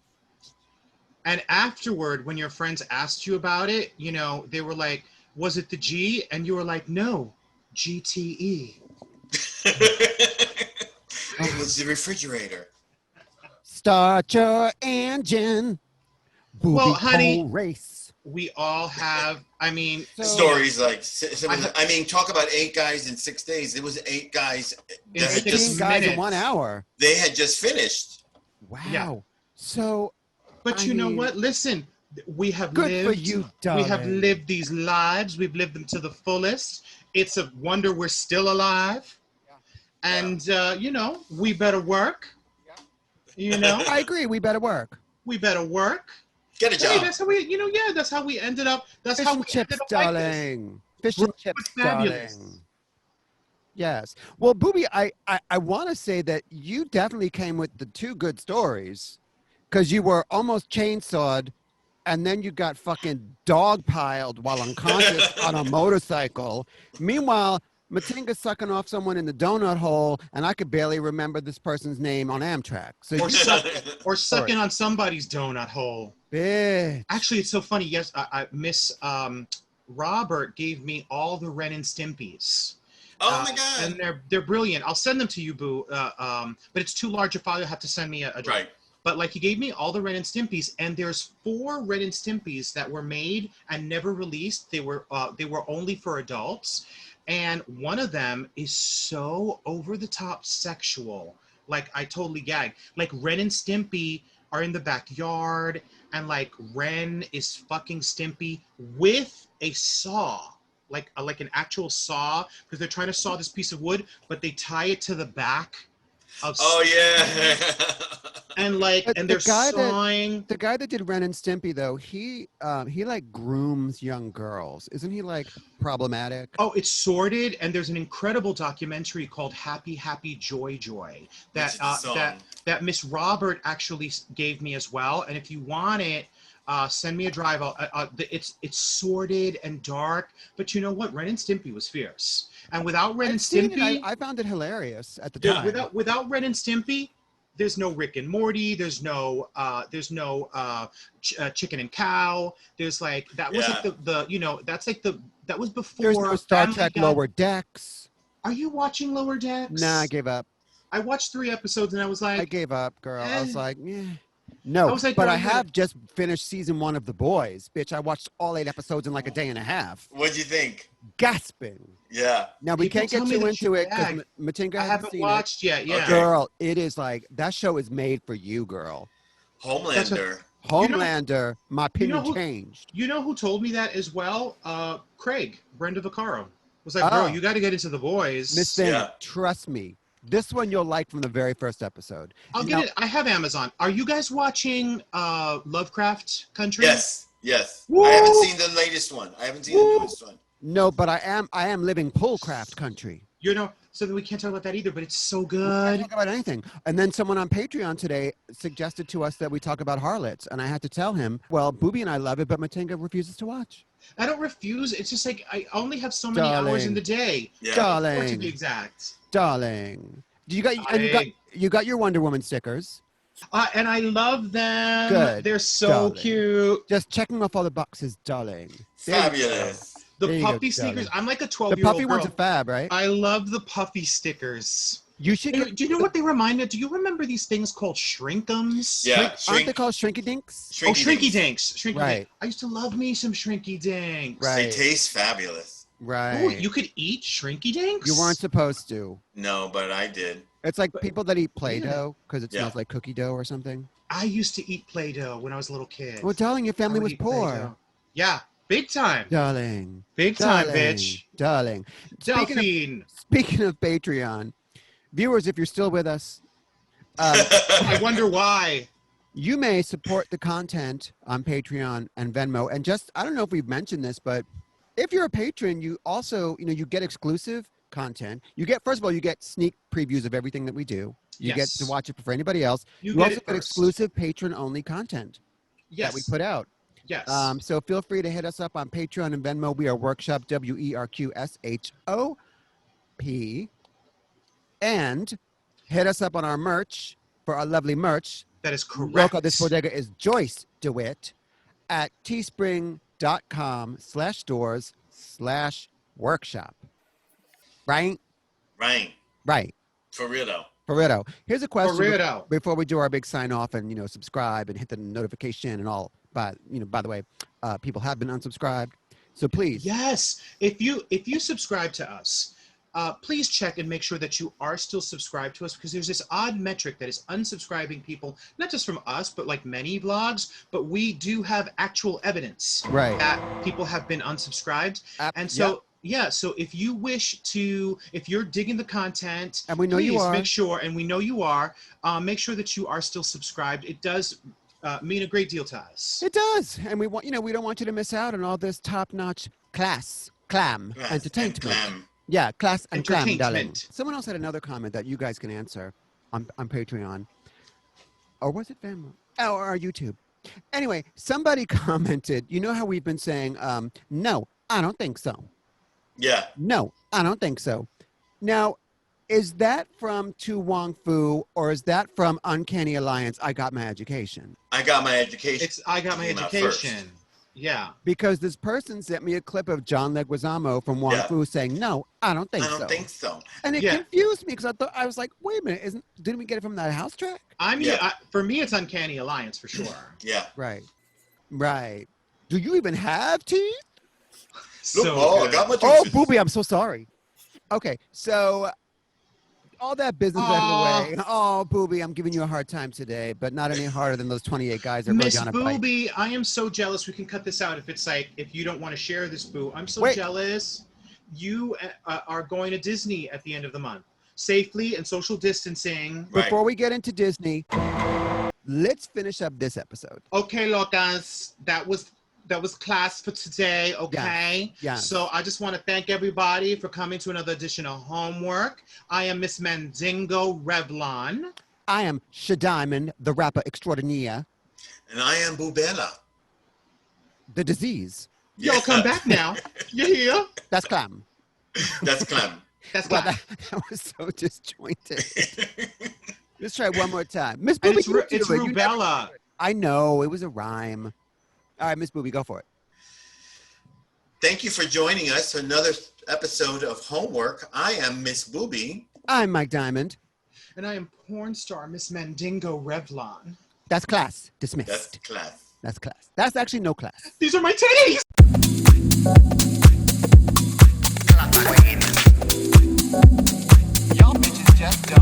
Speaker 2: And afterward, when your friends asked you about it, they were like, "Was it the G?" And you were like, "No, GTE."
Speaker 3: It was the refrigerator.
Speaker 1: Start your engine. Booby
Speaker 2: well, honey,
Speaker 1: race.
Speaker 2: We all have.
Speaker 3: Stories like. Talk about 8 guys in 6 days. It was 8 guys.
Speaker 1: In 16 guys in 1 hour.
Speaker 3: They had just finished.
Speaker 1: Wow.
Speaker 2: Yeah.
Speaker 1: So.
Speaker 2: But you know what? Listen, we have
Speaker 1: good
Speaker 2: lived.
Speaker 1: For you, darling.
Speaker 2: We have lived these lives. We've lived them to the fullest. It's a wonder we're still alive. And, we better work.
Speaker 1: I agree. We better work.
Speaker 2: We better work.
Speaker 3: Get a job.
Speaker 2: Hey, that's how we, that's how we ended up. That's
Speaker 1: Fish
Speaker 2: how
Speaker 1: and
Speaker 2: we
Speaker 1: chips,
Speaker 2: ended up
Speaker 1: darling.
Speaker 2: Like
Speaker 1: Fish and chips,
Speaker 2: fabulous.
Speaker 1: darling. Yes. Well, Booby, I want to say that you definitely came with the 2 good stories, because you were almost chainsawed, and then you got fucking dogpiled while unconscious on a motorcycle. Meanwhile, Matinga's sucking off someone in the donut hole, and I could barely remember this person's name on Amtrak. So
Speaker 2: or sucking on somebody's donut hole.
Speaker 1: Bitch.
Speaker 2: Actually, it's so funny. Yes, I Miss Robert gave me all the Ren and Stimpies.
Speaker 3: Oh my God!
Speaker 2: And they're brilliant. I'll send them to you, Boo. But it's too large a file. You'll have to send me a
Speaker 3: right.
Speaker 2: But he gave me all the Ren and Stimpies, and there's 4 Ren and Stimpies that were made and never released. They were only for adults, and one of them is so over the top sexual. Like, I totally gagged. Like, Ren and Stimpy are in the backyard, and like Ren is fucking Stimpy with a saw, like an actual saw, because they're trying to saw this piece of wood, but they tie it to the back of
Speaker 3: Oh
Speaker 2: Stimpy,
Speaker 3: yeah.
Speaker 2: and like,
Speaker 1: But
Speaker 2: and they're sawing.
Speaker 1: the guy that did Ren and Stimpy though, he like grooms young girls. Isn't he like problematic?
Speaker 2: Oh, it's sordid, and there's an incredible documentary called Happy Happy Joy Joy that
Speaker 3: Which is the song.
Speaker 2: that Miss Robert actually gave me as well. And if you want it, send me a drive. It's sordid and dark, but you know what? Ren and Stimpy was fierce, and without Ren and
Speaker 1: I've seen it.
Speaker 2: Stimpy,
Speaker 1: I found it hilarious at the
Speaker 2: Dude,
Speaker 1: time.
Speaker 2: without Ren and Stimpy, there's no Rick and Morty. There's no Chicken and Cow. There's like that was like the you know, that's like that was before.
Speaker 1: There's no Star
Speaker 2: Family
Speaker 1: Trek
Speaker 2: Guy.
Speaker 1: Lower Decks.
Speaker 2: Are you watching Lower Decks?
Speaker 1: Nah, I gave up.
Speaker 2: I watched 3 episodes and I was like,
Speaker 1: I gave up, girl. I was
Speaker 2: eh.
Speaker 1: like, yeah. No,
Speaker 2: I was like,
Speaker 1: but
Speaker 2: girl,
Speaker 1: I
Speaker 2: I'm gonna-
Speaker 1: have just finished season 1 of The Boys. Bitch, I watched all 8 episodes in like a day and a half.
Speaker 3: What'd you think?
Speaker 1: Gasping.
Speaker 3: Yeah.
Speaker 1: Now, we
Speaker 2: People
Speaker 1: can't
Speaker 2: tell
Speaker 1: get
Speaker 2: me
Speaker 1: too
Speaker 2: that
Speaker 1: into
Speaker 2: you
Speaker 1: it because
Speaker 2: gag.
Speaker 1: Matinga
Speaker 2: I
Speaker 1: hasn't
Speaker 2: haven't
Speaker 1: seen
Speaker 2: watched yet. Yeah.
Speaker 3: Okay.
Speaker 1: it. Girl, it is like, that show is made for you, girl.
Speaker 3: Homelander.
Speaker 1: Homelander, my opinion
Speaker 2: who-
Speaker 1: changed.
Speaker 2: You know who told me that as well? Craig, Brenda Vaccaro. Was like, bro,
Speaker 1: Oh.
Speaker 2: you got to get into The Boys.
Speaker 1: Miss Thing,
Speaker 3: Yeah.
Speaker 1: trust me. This one you'll like from the very first episode.
Speaker 2: I'll
Speaker 1: Now-
Speaker 2: get it. I have Amazon. Are you guys watching Lovecraft Country?
Speaker 3: Yes. Yes.
Speaker 2: Woo!
Speaker 3: I haven't seen the latest one. I haven't seen the newest one.
Speaker 1: No, but I am living Pullcraft country.
Speaker 2: You know, so then we can't talk about that either, but it's so
Speaker 1: I
Speaker 2: good.
Speaker 1: talk about anything. And then someone on Patreon today suggested to us that we talk about harlots. And I had to tell him, well, Booby and I love it, but Matinga refuses to watch.
Speaker 2: I don't refuse. It's just like I only have so many hours in the day.
Speaker 3: Yeah.
Speaker 2: 4 to
Speaker 1: Darling,
Speaker 2: be exact.
Speaker 1: darling. You got your Wonder Woman stickers.
Speaker 2: And I love them.
Speaker 1: Good,
Speaker 2: They're so
Speaker 1: darling.
Speaker 2: cute.
Speaker 1: Just checking off all the boxes, darling. There you go.
Speaker 3: Fabulous.
Speaker 2: The
Speaker 1: There you go,
Speaker 2: puffy sneakers.
Speaker 1: darling.
Speaker 2: I'm like a
Speaker 1: The
Speaker 2: 12-year-old
Speaker 1: puffy
Speaker 2: girl.
Speaker 1: ones are fab, right?
Speaker 2: I love the puffy stickers.
Speaker 1: You should
Speaker 2: Do
Speaker 1: get.
Speaker 2: you know what they remind me of? Do you remember these things called shrinkums?
Speaker 3: Yeah.
Speaker 1: Aren't they called Shrinky Dinks?
Speaker 2: Oh, Shrinky Dinks. Shrinky
Speaker 1: Right.
Speaker 2: Dinks. I used to love me some Shrinky Dinks.
Speaker 1: Right.
Speaker 3: They taste fabulous.
Speaker 1: Right.
Speaker 2: Oh, you could eat Shrinky Dinks?
Speaker 1: You weren't supposed to.
Speaker 3: No, but I did.
Speaker 1: It's like people that eat Play-Doh because it
Speaker 3: Yeah.
Speaker 1: smells like cookie dough or something.
Speaker 2: I used to eat Play-Doh when I was a little kid.
Speaker 1: Well, darling, your
Speaker 2: I
Speaker 1: family
Speaker 2: would
Speaker 1: was
Speaker 2: eat
Speaker 1: poor.
Speaker 2: Play-Doh. Yeah, big time.
Speaker 1: Darling.
Speaker 2: Big time,
Speaker 1: Darling.
Speaker 2: bitch.
Speaker 1: Darling.
Speaker 2: Delphine.
Speaker 1: Speaking of Patreon, viewers, if you're still with us,
Speaker 2: I wonder why.
Speaker 1: you may support the content on Patreon and Venmo. And just, I don't know if we've mentioned this, but if you're a patron, you also, you get exclusive content. You get, first of all, you get sneak previews of everything that we do. You
Speaker 2: Yes.
Speaker 1: get to watch it before anybody else.
Speaker 2: You
Speaker 1: You
Speaker 2: get
Speaker 1: also
Speaker 2: it
Speaker 1: get
Speaker 2: first.
Speaker 1: exclusive patron-only content
Speaker 2: Yes.
Speaker 1: that we put out.
Speaker 2: Yes.
Speaker 1: So feel free to hit us up on Patreon and Venmo. We are Workshop, WERQSHOP. And hit us up on our merch for our lovely merch.
Speaker 2: that is correct.
Speaker 1: Local, this bodega is Joyce DeWitt at teespring.com/stores/workshop. Right?
Speaker 3: Right.
Speaker 1: Right.
Speaker 3: For real though.
Speaker 1: Burrito. Here's a question
Speaker 2: Burrito.
Speaker 1: before we do our big sign off and, subscribe and hit the notification and all. But, by the way, people have been unsubscribed. So please.
Speaker 2: Yes. If you subscribe to us, please check and make sure that you are still subscribed to us, because there's this odd metric that is unsubscribing people, not just from us, but like many vlogs. But we do have actual evidence
Speaker 1: Right.
Speaker 2: that people have been unsubscribed. And so, so if you wish to, if you're digging the content,
Speaker 1: And we know you
Speaker 2: please
Speaker 1: are.
Speaker 2: make sure, and we know you are, make sure that you are still subscribed. It does mean a great deal to us.
Speaker 1: It does. And we want, we don't want you to miss out on all this top-notch clam
Speaker 3: Yes,
Speaker 1: entertainment.
Speaker 3: and clam.
Speaker 1: Yeah, class and clam, darling.
Speaker 2: Entertainment.
Speaker 1: Someone else had another comment that you guys can answer on Patreon. Or was it Venmo? Oh, or YouTube. Anyway, somebody commented, you know how we've been saying, no, I don't think so.
Speaker 3: Yeah.
Speaker 1: No, I don't think so. Now, is that from Tu Wong Fu or is that from Uncanny Alliance, I Got My Education?
Speaker 3: I got my education.
Speaker 2: I got my
Speaker 3: Came out
Speaker 2: education. Yeah.
Speaker 1: Because this person sent me a clip of John Leguizamo from Wong
Speaker 3: Yeah.
Speaker 1: Fu saying, no, I don't think
Speaker 3: I
Speaker 1: so.
Speaker 3: don't think so.
Speaker 1: And it
Speaker 2: Yeah.
Speaker 1: confused me because I was like, wait a minute, didn't we get it from that house track?
Speaker 2: For me, it's Uncanny Alliance for sure.
Speaker 3: Yeah.
Speaker 1: Right. Right. Do you even have teeth?
Speaker 3: Look,
Speaker 2: So
Speaker 3: oh, I
Speaker 2: good.
Speaker 3: got my
Speaker 1: Oh,
Speaker 3: juices.
Speaker 1: Booby, I'm so sorry. Okay, so All that business out of the way. Oh, Booby, I'm giving you a hard time today, but not any harder than those 28 guys that rode
Speaker 2: Miss
Speaker 1: you on a bike.
Speaker 2: Booby, I am so jealous. We can cut this out if it's like, if you don't want to share this, Boo. I'm so
Speaker 1: Wait.
Speaker 2: jealous. You are going to Disney at the end of the month. Safely and social distancing.
Speaker 3: Right.
Speaker 1: Before we get into Disney, let's finish up this episode.
Speaker 2: Okay, locas, that was class for today, okay?
Speaker 1: Yeah.
Speaker 2: So I just want to thank everybody for coming to another edition of Homework. I am Miss Mandingo Revlon.
Speaker 1: I am Shadiamond, the rapper extraordinaire.
Speaker 3: And I am Bubella.
Speaker 1: The disease.
Speaker 2: Y'all come back now. You hear?
Speaker 1: That's Clam.
Speaker 3: That's Clem.
Speaker 2: That's
Speaker 1: Well,
Speaker 2: class.
Speaker 1: that was so disjointed. Let's try one more time. Miss
Speaker 2: And
Speaker 1: Booby,
Speaker 2: it's
Speaker 1: you do it. You never-
Speaker 2: rubella.
Speaker 1: I know, it was a rhyme. All right, Miss Booby, go for it.
Speaker 3: Thank you for joining us for another episode of Homework. I am Miss Booby.
Speaker 1: I'm Mike Diamond.
Speaker 2: And I am porn star Miss Mandingo Revlon.
Speaker 1: That's class.
Speaker 3: That's
Speaker 1: Dismissed.
Speaker 3: class.
Speaker 1: That's class. That's actually no class.
Speaker 2: These are my titties!
Speaker 1: Y'all bitches just don't.